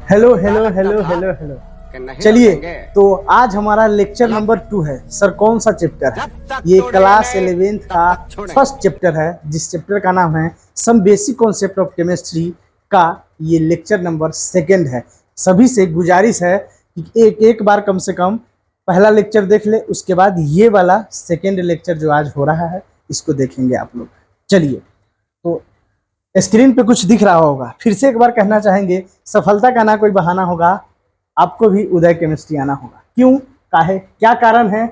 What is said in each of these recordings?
Hello hello hello hello hello. चलिए, तो आज हमारा लेक्चर नंबर 2 है। सर कौन सा चैप्टर है? ये क्लास 11th का फर्स्ट चैप्टर है, जिस चैप्टर का नाम है some basic concept of chemistry का ये लेक्चर नंबर 2 है। सभी से गुजारिश है कि एक एक बार कम से कम पहला लेक्चर देख ले, उसके बाद ये वाला सेकेंड लेक्चर जो आज हो रहा है इसको देखेंगे आप लोग। चलिए, तो स्क्रीन पे कुछ दिख रहा होगा, फिर से एक बार कहना चाहेंगे, सफलता का ना कोई बहाना होगा, आपको भी उदय केमिस्ट्री आना होगा। क्यों, काहे, क्या कारण है,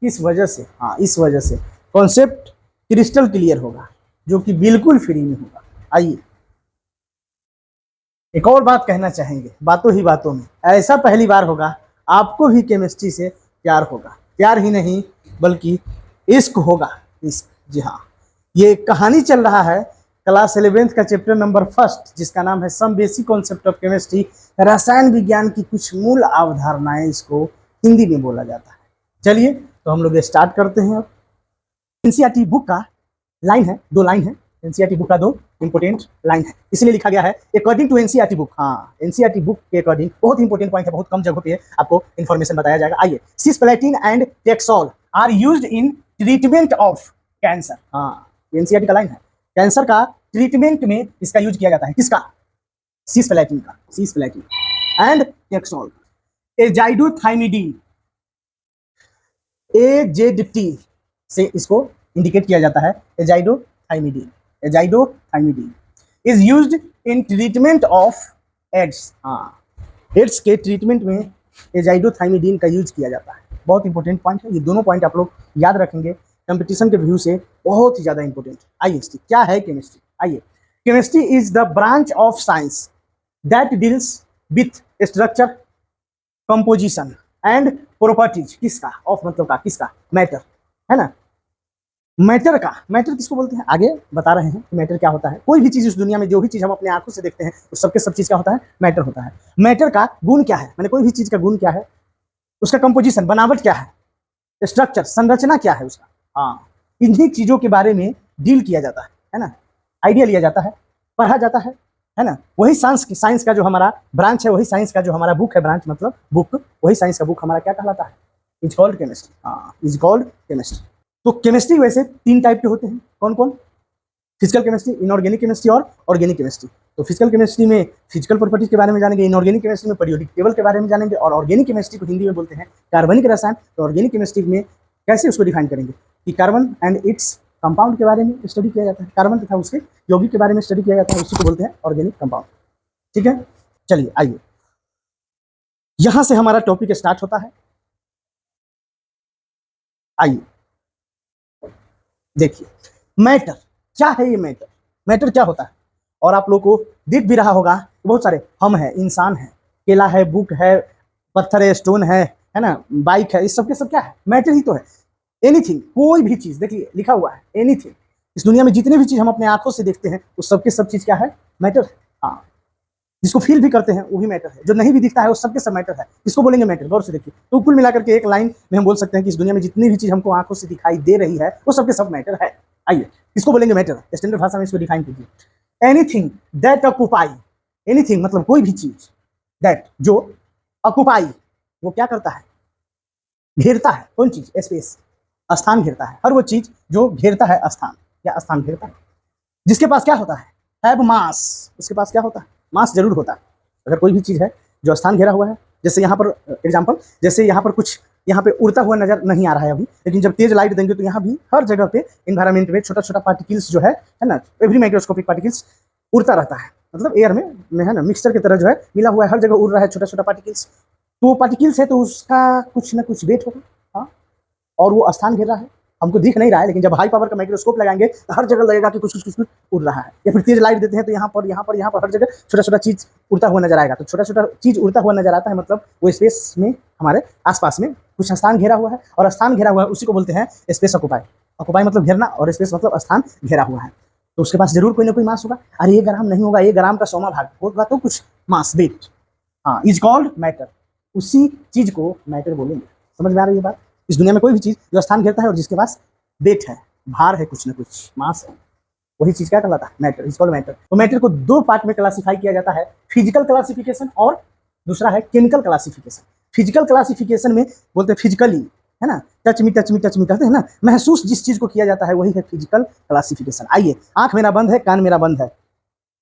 किस वजह से? हाँ, इस वजह से कॉन्सेप्ट क्रिस्टल क्लियर होगा, जो कि बिल्कुल फ्री में होगा। आइए, एक और बात कहना चाहेंगे, बातों ही बातों में, ऐसा पहली बार होगा आपको भी केमिस्ट्री से प्यार होगा। प्यार ही नहीं बल्कि इश्क होगा, इश्क। जी हाँ, ये कहानी चल रहा है क्लास 11th का चैप्टर नंबर 1 जिसका नाम है some basic concept of chemistry, रसायन विज्ञान की कुछ मूल अवधारणाएं, इसको हिंदी में बोला जाता है। चलिए, तो हम लोग स्टार्ट करते हैं। अब एनसीईआरटी बुक का लाइन है, 2 लाइन है। एनसीईआरटी बुक का 2 इंपोर्टेंट लाइन है, इसलिए लिखा गया है अकॉर्डिंग टू एनसीईआरटी बुक। हाँ, एनसीईआरटी बुक के अकॉर्डिंग बहुत इंपोर्टेंट पॉइंट है, बहुत कम जगह पे आपको इन्फॉर्मेशन बताया जाएगा। आइए, cisplatin and taxol are used in treatment of cancer. हाँ, एनसीईआरटी का लाइन है, कैंसर का ट्रीटमेंट में इसका यूज किया जाता है। किसका? सिस्प्लेटिन का, सिस्प्लेटिन एंड टेक्सोल। एजाइडोथाइमिडीन, एजेडटी से इसको इंडिकेट किया जाता है, azidothymidine. Azidothymidine is used in treatment of AIDS. हाँ, एड्स के ट्रीटमेंट में एजाइडोथाइमिडीन का यूज किया जाता है। बहुत इंपॉर्टेंट पॉइंट है, ये दोनों पॉइंट आप लोग याद रखेंगे, कंपटीशन के व्यू से बहुत ही ज्यादा इंपॉर्टेंट। आइए, क्या है केमिस्ट्री? आइए, chemistry is the branch of science that deals with structure, composition and properties. किसका? ऑफ मतलब का, किसका? मैटर, है ना। मैटर का, मैटर किसको बोलते हैं आगे बता रहे हैं कि मैटर क्या होता है। कोई भी चीज इस दुनिया में, जो भी चीज हम अपने आंखों से देखते हैं, उस सबके सब चीज क्या होता है? मैटर होता है। मैटर का गुण क्या है, मैंने कोई भी चीज का गुण क्या है, उसका कंपोजिशन, बनावट क्या है, स्ट्रक्चर, संरचना क्या है उसका। हाँ, इन्हीं चीजों के बारे में डील किया जाता है ना। आइडिया लिया जाता है, पढ़ा जाता है ना। वही साइंस का जो हमारा ब्रांच है, वही साइंस का जो हमारा बुक है, ब्रांच मतलब बुक, वही साइंस का बुक हमारा क्या कहलाता है? Is called chemistry. हाँ, इज कॉल्ड केमिस्ट्री। तो केमिस्ट्री वैसे 3 टाइप के होते हैं। कौन कौन? फिजिकल केमिस्ट्री, इनऑर्गेनिक केमिस्ट्री और ऑर्गेनिक केमिस्ट्री। तो फिजिकल केमिस्ट्री में फिजिकल प्रॉपर्टीज के बारे में जानेंगे, इनऑर्गेनिक केमिस्ट्री में पीरियोडिक टेबल के बारे में जानेंगे, और ऑर्गेनिक केमिस्ट्री को हिंदी में बोलते हैं कार्बनिक रसायन। तो ऑर्गेनिक केमिस्ट्री में कैसे उसको डिफाइन करेंगे कि कार्बन एंड इट्स कंपाउंड के बारे में स्टडी किया जाता है, कार्बन तथा उसके यौगिक के बारे में स्टडी किया जाता है, उसी को बोलते हैं ऑर्गेनिक कंपाउंड। ठीक है, चलिए आइए, यहां से हमारा टॉपिक स्टार्ट होता है। आइए देखिए, मैटर क्या है? ये मैटर, मैटर क्या होता है? और आप लोग को दिख भी रहा होगा, बहुत सारे हम है, इंसान है, केला है, बुक है, पत्थर है, स्टोन है ना, बाइक है, इस सब के सब क्या है? मैटर ही तो है। एनीथिंग, कोई भी चीज, देखिए लिखा हुआ है एनीथिंग। इस दुनिया में जितने भी चीज हम अपने आंखों से देखते हैं, उस सबके सब चीज क्या है? मैटर। हाँ, जिसको फील भी करते हैं वो भी मैटर है, जो नहीं भी दिखता है वो सबके सब मैटर है। इसको बोलेंगे मैटर। गौर से देखिए, तो कुल मिलाकर के एक लाइन में हम बोल सकते हैं कि इस दुनिया में जितनी भी चीज हमको आंखों से दिखाई दे रही है, वो सबके सब मैटर है। आइए, इसको बोलेंगे मैटर। स्टैंडर्ड भाषा में इसको डिफाइन कीजिए। एनीथिंग दैट ऑक्युपाई, एनीथिंग मतलब कोई भी चीज, दैट जो, ऑक्युपाई वो क्या करता है? घेरता है। कौन चीज? स्पेस, स्थान घेरता है। हर वो चीज जो घेरता है स्थान, या स्थान घेरता है। जिसके पास क्या होता है? हैव मास, उसके पास क्या होता है? मास जरूर होता है। अगर कोई भी चीज है जो स्थान घेरा हुआ है, जैसे यहाँ पर एग्जांपल, जैसे यहाँ पर कुछ यहाँ पे उड़ता हुआ नजर नहीं आ रहा है अभी, लेकिन जब तेज लाइट देंगे तो यहाँ भी हर जगह पे इन्वायरमेंट में छोटा छोटा पार्टिकल्स जो है ना, एवरी माइक्रोस्कोपिक पार्टिकल्स उड़ता रहता है, मतलब एयर में है ना, मिक्सचर की तरह जो है मिला हुआ है, हर जगह उड़ रहा है छोटा छोटा पार्टिकल्स। तो पार्टिकल्स है तो उसका कुछ ना कुछ वेट होगा। हाँ, और वो स्थान घेर रहा है, हमको दिख नहीं रहा है, लेकिन जब हाई पावर का माइक्रोस्कोप लगाएंगे तो हर जगह लगेगा कि कुछ कुछ कुछ कुछ उड़ रहा है। या फिर तेज लाइट देते हैं तो यहाँ पर हर जगह छोटा छोटा चीज उड़ता हुआ नजर आएगा। तो छोटा छोटा चीज उड़ता हुआ नजर आता है, मतलब वो स्पेस में हमारे आसपास में कुछ स्थान घेरा हुआ है, और स्थान घेरा हुआ है उसी को बोलते हैं स्पेस ऑक्युपाई। ऑक्युपाई मतलब घेरना, और स्पेस मतलब स्थान घेरा हुआ है। तो उसके पास जरूर कोई ना कोई मास होगा। अरे 1 ग्राम नहीं होगा, 1 ग्राम का 100वां भाग होगा तो कुछ मास, वेट। हाँ, इज कॉल्ड मैटर। उसी चीज को मैटर बोलेंगे। समझ में आ रही है बात? इस दुनिया में कोई भी चीज जो स्थान घेरता है और जिसके पास वेट है, भार है, कुछ ना कुछ मास है, वही चीज क्या कहलाता है? मैटर। Is called matter. तो मैटर को 2 पार्ट में क्लासिफाई किया जाता है, फिजिकल क्लासिफिकेशन और दूसरा है केमिकल क्लासिफिकेशन। फिजिकल क्लासिफिकेशन में बोलते हैं फिजिकली, है ना, touch me touch me touch me कहते हैं ना, महसूस जिस चीज को किया जाता है वही है फिजिकल क्लासिफिकेशन। आइए, आंख मेरा बंद है, कान मेरा बंद है,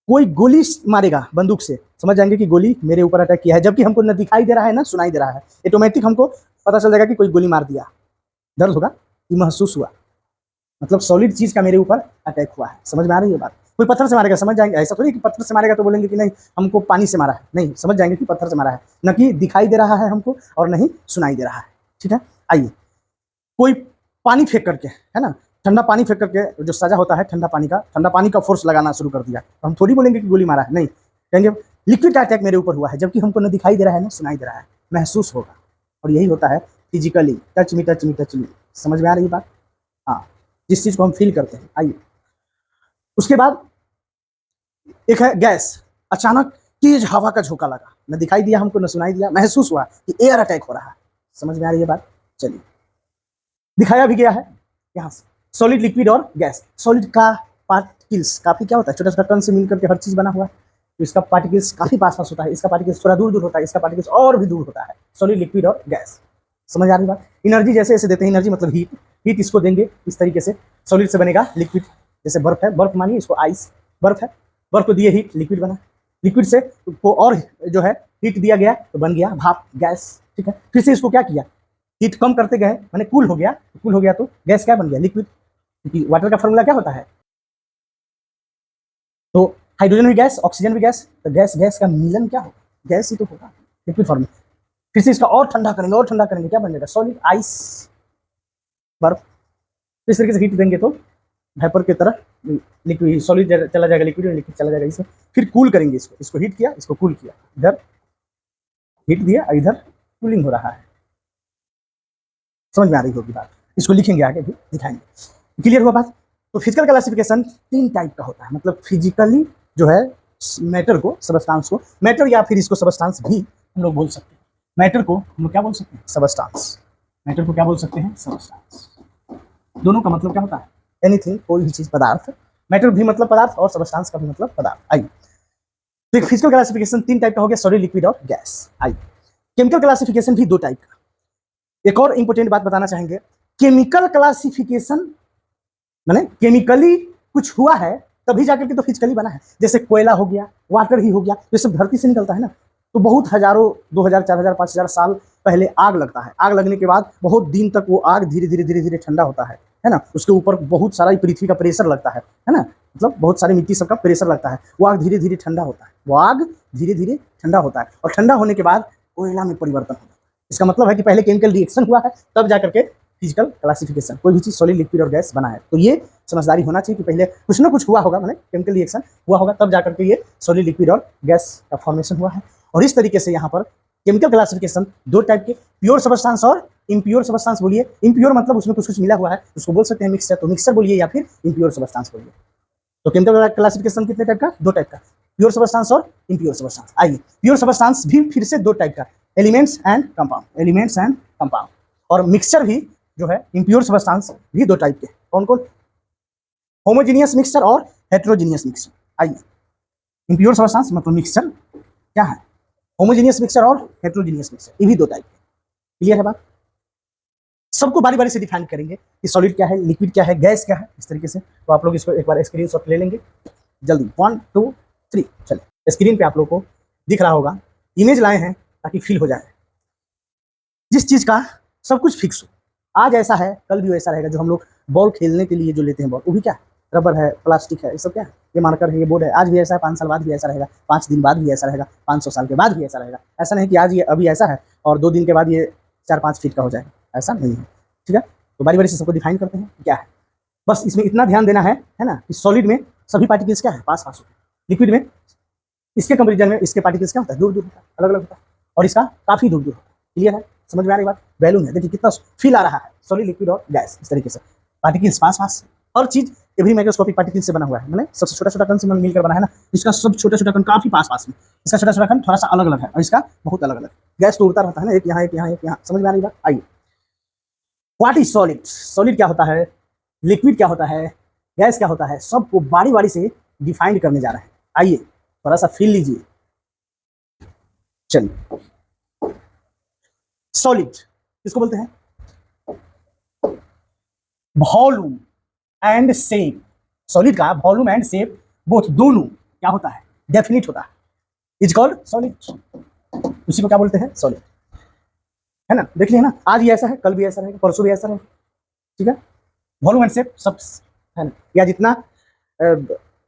कोई गोली मारेगा बंदूक से, समझ जाएंगे कि गोली मेरे ऊपर अटैक किया है, जबकि हमको न दिखाई दे रहा है ना सुनाई दे रहा है। ऑटोमेटिक हमको पता चल जाएगा कि कोई गोली मार दिया, दर्द होगा, ये महसूस हुआ, मतलब सॉलिड चीज का मेरे ऊपर अटैक हुआ है। समझ में आ रही है बात? कोई पत्थर से मारेगा, समझ जाएंगे, ऐसा थोड़ी कि पत्थर से मारेगा तो बोलेंगे कि नहीं हमको पानी से मारा है, नहीं, समझ जाएंगे कि पत्थर से मारा है, न कि दिखाई दे रहा है हमको और नहीं सुनाई दे रहा है। ठीक है, आइए, कोई पानी फेंक करके, है ना, ठंडा पानी फेंक करके जो सजा होता है ठंडा पानी का फोर्स लगाना शुरू कर दिया, तो हम थोड़ी बोलेंगे कि गोली मारा है, नहीं, कहेंगे लिक्विड का अटैक मेरे ऊपर हुआ है, जबकि हमको न दिखाई दे रहा है ना सुनाई दे रहा है, महसूस होगा। और यही होता है physically, touch me touch me touch me. समझ में आ रही है बात? हाँ, जिस चीज को हम फील करते हैं। आइए, उसके बाद एक है गैस। अचानक तेज हवा का झोंका लगा, न दिखाई दिया हमको न सुनाई दिया, महसूस हुआ कि एयर अटैक हो रहा है। समझ में आ रही है बात? चलिए, दिखाया भी गया है यहाँ से, सॉलिड, लिक्विड और गैस। सॉलिड का पार्टिकल्स काफी क्या होता है, छोटा छोटा कण से मिलकर के हर चीज बना हुआ है, तो इसका पार्टिकल्स काफी पास पास होता है, इसका पार्टिकल्स थोड़ा दूर दूर होता है, इसका पार्टिकल्स और भी दूर होता है। सॉलिड, लिक्विड और गैस। समझ आ रही बात? एनर्जी जैसे ऐसे देते हैं, एनर्जी मतलब हीट, हीट इसको देंगे इस तरीके से, सॉलिड से बनेगा लिक्विड। जैसे बर्फ है, बर्फ मानिए इसको आइस, बर्फ है, बर्फ को दिए हीट, लिक्विड बना, लिक्विड से को और जो है हीट दिया गया तो बन गया भाप, गैस। ठीक है, फिर से इसको क्या किया, हीट कम करते गए, मैंने कूल हो गया, कूल हो गया तो गैस क्या बन गया, लिक्विड। क्योंकि वाटर का फॉर्मूला क्या होता है, तो हाइड्रोजन भी गैस, ऑक्सीजन भी गैस, तो गैस गैस का मिलन क्या होगा, गैस ही तो होगा, लिक्विड फॉर्म में। फिर से इसका और ठंडा करेंगे, और ठंडा करेंगे, क्या बन जाएगा, सॉलिड, आइस, बर्फ। इस तरीके से हीट देंगे तो वेपर की तरह लिक्विड, सॉलिड चला जाएगा लिक्विड में, लिक्विड चला जाएगा इसमें। फिर कूल करेंगे इसको, इसको हीट किया, इसको कूल किया, इधर हीट दिया, इधर कूलिंग हो रहा है। समझ में आ रही होगी बात? इसको लिखेंगे, आगे भी दिखाएंगे। क्लियर हुआ बात? तो फिजिकल क्लासिफिकेशन 3 टाइप का होता है, मतलब फिजिकली जो है मैटर को, सबस्टांस को, मैटर या फिर इसको सबस्टांस भी हम लोग बोल सकते हैं। मैटर को हम लोग क्या बोल सकते हैं, सबस्टांस। मैटर को क्या बोल सकते हैं, सबस्टांस। दोनों का मतलब क्या होता है, एनीथिंग, कोई भी चीज, पदार्थ। मैटर भी मतलब पदार्थ और सबस्टांस का भी मतलब पदार्थ। आइए, तो एक फिजिकल क्लासिफिकेशन 3 टाइप का हो गया, सॉलिड, लिक्विड और गैस। आइए, केमिकल क्लासिफिकेशन भी 2 टाइप का। एक और इंपॉर्टेंट बात बताना चाहेंगे, केमिकल क्लासिफिकेशन माने केमिकली कुछ हुआ है तभी जाकर के तो फिजिकली बना है। जैसे कोयला हो गया, वाटर ही हो गया, ये सब धरती से निकलता है ना, तो बहुत हजारों, 2000, 4000, 5000 साल पहले आग लगता है, आग लगने के बाद बहुत दिन तक वो आग धीरे धीरे धीरे धीरे ठंडा होता है ना, उसके ऊपर बहुत सारा पृथ्वी का प्रेशर लगता है ना, मतलब बहुत सारी मिट्टी सबका प्रेशर लगता है, वो आग धीरे धीरे ठंडा होता है, वो आग धीरे धीरे ठंडा होता है, और ठंडा होने के बाद कोयला में परिवर्तन होता है। इसका मतलब है कि पहले केमिकल रिएक्शन हुआ है, तब जाकर के फिजिकल क्लासिफिकेशन, कोई भी चीज सॉलिड, लिक्विड और गैस बना है। तो ये समझदारी होना चाहिए कि पहले कुछ ना कुछ हुआ होगा, मैंने केमिकल रिएक्शन हुआ होगा, तब जाकर के ये सॉलिड, लिक्विड और गैस का फॉर्मेशन हुआ है। और इस तरीके से यहाँ पर केमिकल क्लासिफिकेशन 2 टाइप के, प्योर सबस्टांस और इम्प्योर सबस्टांस। बोलिए, इम्प्योर मतलब उसमें कुछ कुछ मिला हुआ है, उसको बोल सकते हैं मिक्सचर, तो मिक्सचर बोलिए या फिर इम्प्योर सबस्टांस बोलिए। तो केमिकल क्लासिफिकेशन कितने टाइप का, 2 टाइप का, प्योर सबस्टांस और इम्प्योर सबस्टांस। आइए, प्योर सबस्टांस भी फिर से 2 टाइप का, elements and compound, elements and compound. और मिक्सचर भी जो है इम्प्योर सबस्टांस भी 2 टाइप के, कौन कौन, होमोजीनियस मिक्सचर और हेट्रोजीनियस मिक्सचर। आइए, इम्प्योर सबस्टांस मतलब मिक्सचर क्या है, होमोजीनियस मिक्सचर और हेट्रोजीनियस मिक्सचर, ये भी 2 टाइप के। क्लियर है बात? सबको बारी बारी से डिफाइन करेंगे कि सॉलिड क्या है, लिक्विड क्या है, गैस क्या है, इस तरीके से। तो आप लोग इसको एक बार स्क्रीनशॉट ले लेंगे जल्दी, 1 2 3। चलिए, स्क्रीन पे आप लोग को दिख रहा होगा, इमेज लाए हैं ताकि फील हो जाए। जिस चीज का सब कुछ फिक्स हो, आज ऐसा है कल भी वैसा रहेगा। जो हम लोग बॉल खेलने के लिए जो लेते हैं बॉल, वो भी क्या है, रबर है, प्लास्टिक है, ये सब क्या है, ये मार्कर है, ये बोर्ड है, आज भी ऐसा है, 5 साल बाद भी ऐसा रहेगा, 5 दिन बाद भी ऐसा रहेगा, 500 साल के बाद भी ऐसा रहेगा। ऐसा नहीं कि आज ये अभी ऐसा है और 2 दिन के बाद ये 4-5 फीट का हो जाएगा, ऐसा नहीं है। ठीक है, तो बारी बारी से सबको डिफाइन करते हैं क्या है। बस इसमें इतना ध्यान देना है ना, कि सॉलिड में सभी पार्टिकल्स क्या है, पास पास होते हैं। लिक्विड में इसके कंपेरिजन में इसके पार्टिकल्स क्या होता है, दूर दूर होता है, अलग अलग होता है, और इसका काफी दूर दूर होता है। क्लियर है, समझ में आ रही बात? बैलून है, देखिए कितना फील आ रहा है, सॉलिड, लिक्विड और गैस, इस तरीके से पार्टिकल्स पास पास। हर चीज ये भी माइक्रोस्कोपिक पार्टिकल्स से बना हुआ है, मैंने सबसे छोटा छोटा कण से मिलकर बना है ना, इसका सब छोटा छोटा कण काफी पास पास में, इसका छोटा छोटा कण थोड़ा सा अलग अलग है और इसका बहुत अलग अलग। गैस तो उड़ता रहता है ना, एक यहाँ एक यहाँ एक यहाँ, समझ में आ रही बात? आइए, व्हाट इज सॉलिड, सॉलिड क्या होता है, लिक्विड क्या होता है, गैस क्या होता है, सबको बारी बारी से डिफाइन करने जा रहे हैं। आइए, थोड़ा सा फील लीजिए। चलिए, सॉलिड किसको बोलते हैं? वॉल्यूम एंड शेप, सॉलिड का वॉल्यूम एंड शेप बोथ दोनों क्या होता है? डेफिनिट होता है, इज कॉल्ड सॉलिड। उसी को क्या बोलते हैं? सॉलिड, है ना? देख लिया ना, आज ये ऐसा है, कल भी ऐसा रहेगा, परसों भी ऐसा रहेगा, ठीक है? वॉल्यूम एंड शेप सब है ना, या जितना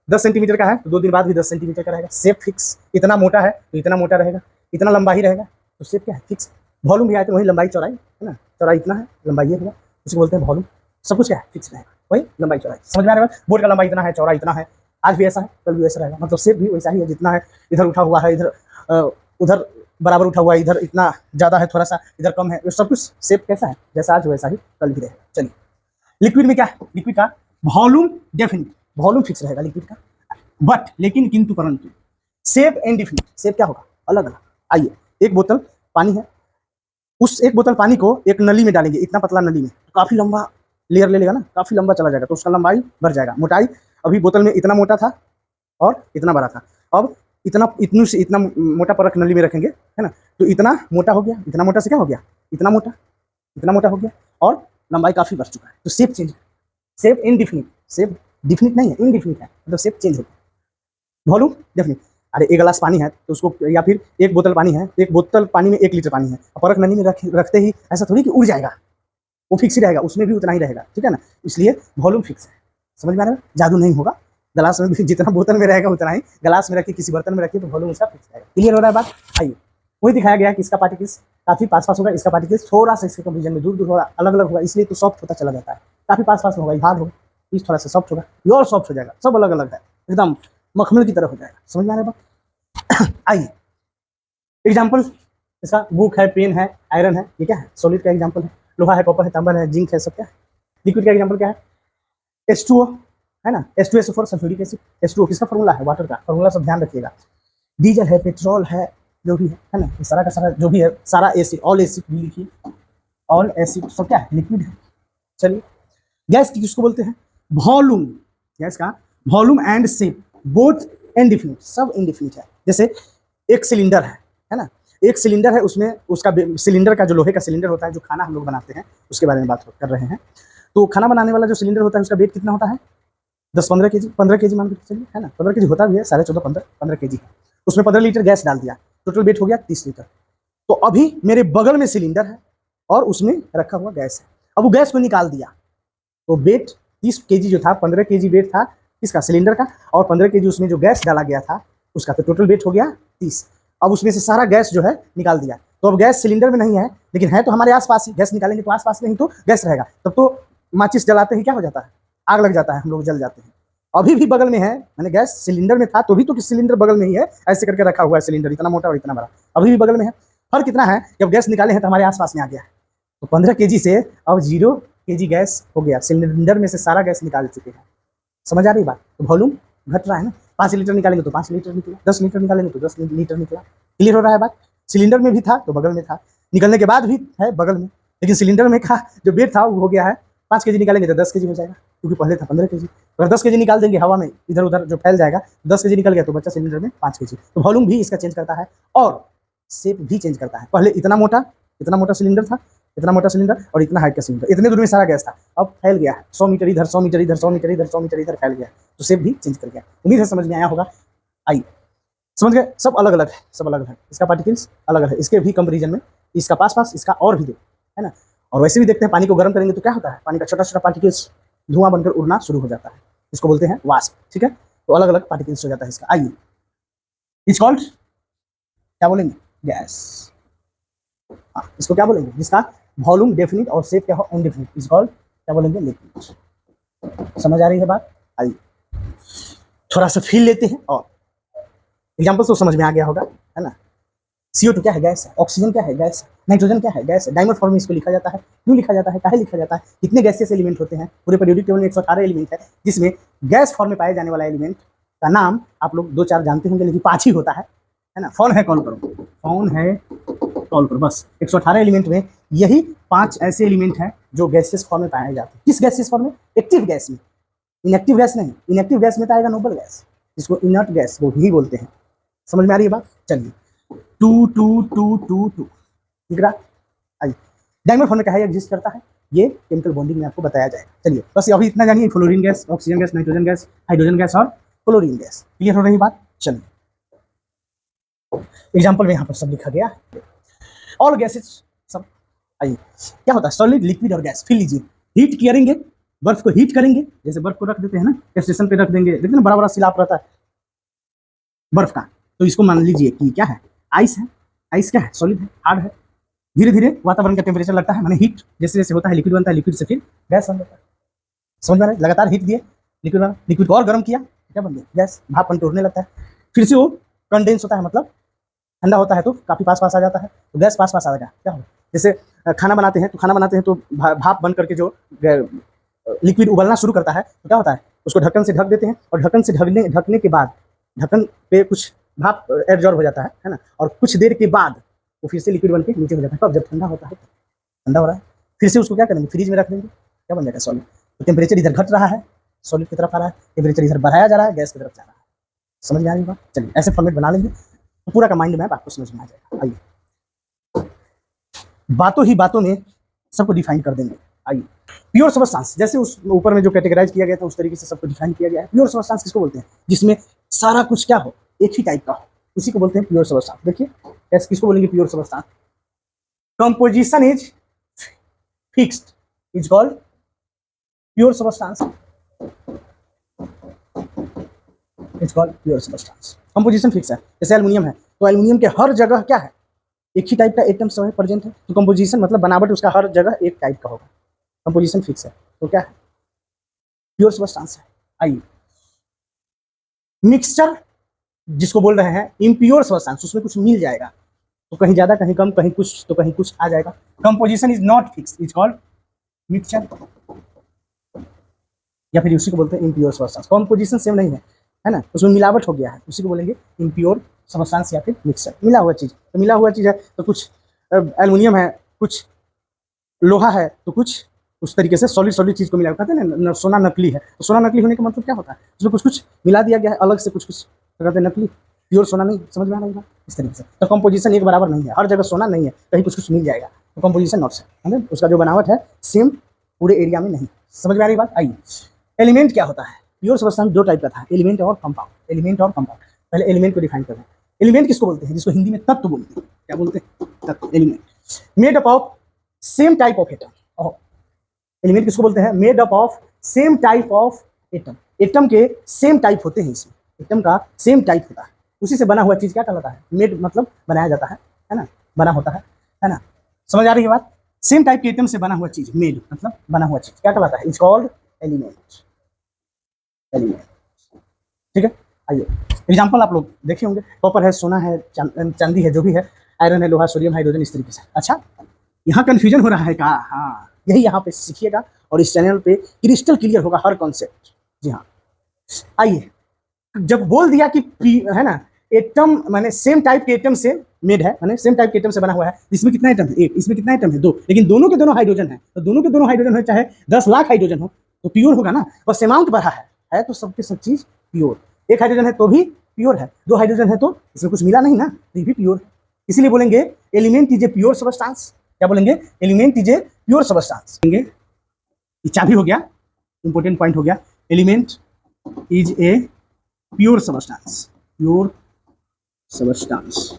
10 सेंटीमीटर का है तो 2 दिन बाद भी 10 सेंटीमीटर का रहेगा। शेप फिक्स, इतना मोटा है तो इतना मोटा रहेगा, इतना लंबा ही रहेगा, तो शेप क्या है? फिक्स। वॉल्यूम भी आए तो वही लंबाई चौड़ाई, है ना? चौड़ाई इतना है, लंबाई ये होगा, उसी बोलते हैं वॉल्यूम। सब कुछ क्या है? फिक्स रहेगा, वही लंबाई चौड़ाई। समझ में आ रहा है? बोर्ड का लंबाई इतना है, चौड़ा इतना है, आज भी ऐसा है, कल भी ऐसा रहेगा, मतलब शेप भी वैसा ही है, जितना है इधर उठा हुआ है, इधर उधर बराबर उठा हुआ है, इधर इतना ज़्यादा है, थोड़ा सा इधर कम है, सब कुछ शेप कैसा है? जैसा आज वैसा ही कल भी रहेगा। चलिए, लिक्विड में क्या है? लिक्विड का वॉल्यूम डेफिनिट, वॉल्यूम फिक्स रहेगा लिक्विड का, बट लेकिन किंतु परंतु शेप इनडिफिनिट, शेप क्या होगा? अलग अलग। आइए, एक बोतल पानी है, उस एक बोतल पानी को एक नली में डालेंगे, इतना पतला नली में, तो काफी लंबा लेयर ले लेगा ना, काफी लंबा चला जाएगा, तो उसका लंबाई बढ़ जाएगा। मोटाई अभी बोतल में इतना मोटा था और इतना बड़ा था, अब इतना इतनी से इतना मोटा परख नली में रखेंगे, है ना, तो इतना मोटा हो गया, इतना मोटा से क्या हो गया? इतना मोटा हो गया, और लंबाई काफी बढ़ चुका है, तो shape change, shape indefinite, shape definite नहीं है, इनडिफिनिट है, मतलब शेप चेंज हो गया। वॉल्यूम डेफिनिट, अरे एक गिलास पानी है तो उसको, या फिर एक बोतल पानी है, एक बोतल पानी में 1 लीटर पानी है, परख नली में रखते ही ऐसा थोड़ी कि उड़ जाएगा, वो फिक्स ही रहेगा, उसमें भी उतना ही रहेगा, ठीक है ना? इसलिए वॉल्यूम फिक्स है। समझ में आ रहा है? जादू नहीं होगा, गिलास में भी जितना बोतल में रहेगा उतना ही, गिलास में रखिए, किसी बर्तन में रखिए, तो वॉल्यूम उसका फिक्स रहेगा। क्लियर हो रहा है बात? आइए, वही दिखाया गया कि इसका पार्टिकल्स काफी पास पास होगा, इसका पार्टिकल्स थोड़ा सा इसके कंपेरिजन में दूर दूर होगा, अलग अलग होगा, इसलिए तो सॉफ्ट होता चला जाता है। काफी पास पास में होगा, हार्ड होगा, इस थोड़ा सा सॉफ्ट होगा, ये और सॉफ्ट हो जाएगा, सब अलग अलग है, एकदम मखमल की तरह हो जाएगा। समझ में आ रहा है बात? आइए, एग्जाम्पल इसका बुक है, पेन है, आयरन है, ये क्या है? सॉलिड का एग्जाम्पल है। लोहा है, कॉपर है, तांबा है, जिंक है, सब क्या है? लिक्विड का एग्जाम्पल क्या है? H2O, है ना, H2SO4 सल्फ्यूरिक एसिड। H2O किसका फॉर्मूला है? वाटर का फॉर्मूला, सब ध्यान रखिएगा। डीजल है, पेट्रोल है, जो भी है ना, ये सारा का सारा जो भी है, सारा एसिड, ऑल एसिड भी लिखिए, ऑल एसिड सब क्या है? लिक्विड है। चलिए, गैस की किसको बोलते हैं? वॉल्यूम, गैस का volume and shape both indefinite, सब इनडिफिनिट है। जैसे एक सिलेंडर है ना, एक सिलेंडर है, उसमें उसका सिलेंडर का जो लोहे का सिलेंडर होता है, जो खाना हम लोग बनाते हैं उसके बारे में बात कर रहे हैं, तो खाना बनाने वाला जो सिलेंडर होता है उसका वेट कितना होता है? 10-15 केजी, 15 केजी मान के चलिए, है ना, 15 केजी होता भी है, 14.5 15 केजी है, उसमें 15 लीटर गैस डाल दिया, टोटल वेट हो गया 30 लीटर। तो अभी मेरे बगल में सिलेंडर है और उसमें रखा हुआ गैस है, अब वो गैस को निकाल दिया, तो वेट 30 केजी जो था, 15 केजी वेट था इसका सिलेंडर का, और 15 केजी उसमें जो गैस डाला गया था उसका, तो टोटल वेट हो गया 30। अब उसमें से सारा गैस जो है निकाल दिया, तो अब गैस सिलेंडर में नहीं है, लेकिन है तो हमारे आसपास ही, गैस निकालेंगे तो आसपास में ही तो गैस रहेगा, तब तो माचिस जलाते ही क्या हो जाता है? आग लग जाता है, हम लोग जल जाते हैं। अभी भी बगल में है, मैंने गैस सिलेंडर में था तो भी तो सिलेंडर बगल में ही है, ऐसे करके रखा हुआ है सिलेंडर, इतना मोटा और इतना बड़ा, अभी भी बगल में है। फर्क कितना है? जब गैस निकाले हैं तो हमारे आसपास में आ गया है, तो 15 केजी से अब 0 केजी गैस हो गया, सिलेंडर में से सारा गैस निकाल चुके हैं। समझ आ रही बात? तो वॉल्यूम घट रहा है ना, 5 लीटर निकालेंगे तो 5 लीटर निकला, 10 लीटर निकालेंगे तो 10 लीटर निकला। क्लियर हो रहा है बात? सिलेंडर में भी था तो बगल में था, निकलने के बाद भी है बगल में, लेकिन सिलेंडर में का जो वेट था वो हो गया है, 5 केजी निकालेंगे तो 10 केजी हो जाएगा, क्योंकि पहले था 15 केजी। अगर 10 केजी निकाल देंगे हवा में, इधर उधर जो फैल जाएगा, 10 केजी निकल गया तो बच्चा सिलेंडर में 5 केजी। तो वॉल्यूम भी इसका चेंज करता है और शेप भी चेंज करता है। पहले इतना मोटा सिलेंडर था, इतना मोटा सिलेंडर और इतना हाइट का सिलेंडर, इतने दूर में सारा गैस था, अब फैल गया है 100 मीटर इधर, 100 मीटर इधर, 100 मीटर इधर, 100 मीटर इधर फैल गया, तो शेप भी चेंज कर गया। उम्मीद है समझ में आया होगा। आइए, समझ गए? सब अलग अलग है, सब अलग है, इसका पार्टिकल्स अलग अलग है, इसके भी कंपेरिजन में इसका पास पास, इसका और भी दो, है ना। और वैसे भी देखते हैं, पानी को गर्म करेंगे तो क्या होता है? पानी का छोटा छोटा पार्टिकल्स धुआं बनकर उड़ना शुरू हो जाता है, इसको बोलते हैं वाष्प, ठीक है। तो अलग अलग पार्टिकल्स हो जाता है इसका। आइए, इट्स कॉल्ड, क्या बोलेंगे? गैस। इसको क्या बोलेंगे? जिसका वॉल्यूम डेफिनिट और शेप क्या हो? इनडेफिनिट, इज कॉल्ड क्या बोलेंगे? लिक्विड। समझ आ रही है बात? आइए, थोड़ा सा फील लेते हैं, और एग्जाम्पल तो समझ में आ गया होगा, है ना। CO2 क्या है? गैस है। ऑक्सीजन क्या है? गैस है। नाइट्रोजन क्या है? गैस है। डायमंड फॉर्म में इसको लिखा जाता है। क्यों लिखा जाता है? काहे लिखा जाता है? कितने गैसेस एलिमेंट होते हैं? पूरे पीरियोडिक टेबल में 118 एलिमेंट है, जिसमें गैस फॉर्म में पाए जाने वाला एलिमेंट का नाम आप लोग 2-4 जानते होंगे, लेकिन 5 ही होता है ना। फोन है, कॉल करो, फोन है, कॉल करो, बस। 118 एलिमेंट में यही 5 ऐसे एलिमेंट हैं जो गैसेस फॉर्म में पाए जाते हैं। किस गैसेस फॉर्म में? एक्टिव गैस में, इनएक्टिव गैस नहीं। इनएक्टिव गैस में तो आएगा नोबल गैस, जिसको इनर्ट गैस वो भी बोलते हैं। समझ में आ रही है बात? चलिए, 2 दिख रहा? आइए, डायमंड फॉर्म में क्या है एग्जिस्ट करता है, ये केमिकल बॉन्डिंग में आपको बताया जाएगा। चलिए बस अभी इतना जानिए, fluorine gas, oxygen gas, nitrogen gas, hydrogen gas और क्लोरीन गैस। क्लियर हो रही बात? चलिए एग्जाम्पल में यहाँ पर सब लिखा गया, ऑल गैसेज सब। आइए, क्या होता है सॉलिड, लिक्विड और गैस, फिर लीजिए। हीट करेंगे, बर्फ को हीट करेंगे, जैसे बर्फ को रख देते हैं ना स्टेशन पे रख देंगे, देखते हैं ना बड़ा बड़ा सिलाप रहता है बर्फ का, तो इसको मान लीजिए कि क्या है, आइस है। आइस क्या है, सॉलिड है, हार्ड है। धीरे धीरे वातावरण का टेम्परेचर लगता है, माने हीट जैसे जैसे होता है लिक्विड बनता है, लिक्विड से फिर गैस बन जाता है। समझ में आ रहा है? लगातार हीट दिए, लिक्विड बना, लिक्विड को और गर्म किया, क्या बन गया, गैस, भाप बन के उड़ने लगता है। फिर से वो कंडेंस होता है, मतलब ठंडा होता है तो काफी पास पास आ जाता है, तो गैस पास पास आ जाएगा, क्या होगा, जैसे खाना बनाते हैं तो भाप बन करके जो लिक्विड उबलना शुरू करता है तो क्या होता है, उसको ढक्कन से ढक देते हैं, और ढक्कन से ढकने के बाद ढक्कन पे कुछ भाप एब्जॉर्ब हो जाता है ना, और कुछ देर के बाद वो फिर से लिक्विड बन के नीचे हो जाता है। तब जब ठंडा होता है, ठंडा हो रहा है, फिर से उसको क्या करेंगे, फ्रीज में रख देंगे, क्या बन जाएगा, सॉलिड। तो टेम्परेचर इधर घट रहा है, सॉलिड की तरफ आ रहा है, टेम्परेचर इधर बढ़ाया जा रहा है, गैस की तरफ जा रहा है। समझ में आ रही बात? चलिए ऐसे फॉर्मेट बना लेंगे तो पूरा का माइंड मैप आपको समझ में आ जाएगा। आइए, बातों ही बातों में सबको डिफाइन कर देंगे। आइए, प्योर सबस्टांस, जैसे उस ऊपर में जो कैटेगराइज किया गया था उस तरीके से सबको डिफाइन किया गया है। प्योर सबस्टांस किसको बोलते हैं, जिसमें सारा कुछ क्या हो, एक ही टाइप का हो, उसी को बोलते हैं प्योर सबस्टांस। देखिए कैसे किसको बोलेंगे pure substance, composition is fixed is called pure substance, is called pure substance. Composition fix है, जैसे एल्युमिनियम है तो एल्युमिनियम के हर जगह क्या है, एक ही टाइप का एटम सब प्रेजेंट है, तो कंपोजिशन मतलब बनावट उसका हर जगह एक टाइप का होगा, कंपोजिशन फिक्स है, तो क्या है, प्योर सबस्टांस है। आइए, मिक्सचर जिसको बोल रहे हैं इम्प्योर सबस्टांस, उसमें कुछ मिल जाएगा तो कहीं ज्यादा कहीं कम, कहीं कुछ तो कहीं कुछ आ जाएगा। Composition is not fix is called mixture, या फिर उसी को बोलते हैं इम्प्योर सबस्टांस। कंपोजिशन सेम नहीं है ना, उसमें मिलावट हो गया है, उसी को बोलेंगे इम्प्योर सबस्टांस या फिर मिक्सचर। मिला हुआ चीज, तो मिला हुआ चीज है तो कुछ एल्युमिनियम है, कुछ लोहा है, तो कुछ उस तरीके से सॉलिड सॉलिड चीज को मिला, कहते हैं ना सोना नकली है, तो सोना नकली होने का मतलब क्या होता है, उसमें कुछ कुछ मिला दिया गया है अलग से, कुछ कुछ तो कहते हैं नकली, प्योर सोना नहीं। समझ में आ रहा है इस तरीके से, तो कंपोजिशन एक बराबर नहीं है, हर जगह सोना नहीं है, कहीं कुछ कुछ मिल जाएगा, तो कंपोजिशन नॉट है, उसका जो बनावट है सेम पूरे एरिया में नहीं। समझ में आ रही बात? आइए, एलिमेंट क्या होता है, प्योर सबस्टांस दो टाइप का था, एलिमेंट और कंपाउंड। एलिमेंट और कंपाउंड, पहले एलिमेंट को डिफाइन करें। एलिमेंट किसको बोलते हैं, जिसको हिंदी में तत्व बोलते हैं, क्या बोलते हैं, तत्व। Element made up of same type of atom, element किसको बोलते हैं, made up of same type of atom, atom के सेम टाइप होते हैं, इसमें एटम का सेम टाइप होता है, उसी से बना हुआ चीज क्या कहलाता है, मेड मतलब बनाया जाता है ना, बना होता है ना। समझ आ रही है बात? सेम टाइप के एटम से बना हुआ चीज, मेड मतलब बना हुआ चीज क्या कहलाता है, इट्स कॉल्ड एलिमेंट। एलिमेंट, ठीक है। आइए, एग्जांपल आप लोग देखे होंगे, कॉपर है, सोना है, चांदी है, जो भी है, आयरन है, लोहा, सोडियम, हाइड्रोजन, इस तरीके से। अच्छा, यहाँ कंफ्यूजन हो रहा है का, हाँ यही यहाँ पे सीखिएगा और इस चैनल पे क्रिस्टल क्लियर होगा हर कॉन्सेप्ट। जी हाँ, आइए, जब बोल दिया कि है ना, एटम माने सेम टाइप के एटम से मेड है, माने सेम टाइप के एटम से बना हुआ है, इसमें कितना एटम है, एक, इसमें कितना एटम है, दो, लेकिन दोनों के दोनों हाइड्रोजन है, तो दोनों के दोनों हाइड्रोजन हो, चाहे 10 लाख हाइड्रोजन हो, तो प्योर होगा ना, बस अमाउंट बढ़ा है तो सबके सब चीज प्योर। एक हाइड्रोजन है तो भी प्योर है, दो हाइड्रोजन है तो इसमें कुछ मिला नहीं ना, तो ये भी प्योर है। इसीलिए बोलेंगे element is a pure substance. क्या बोलेंगे, element is a pure substance. ये चाबी हो गया, इंपॉर्टेंट पॉइंट हो गया, element is a pure substance. Pure substance,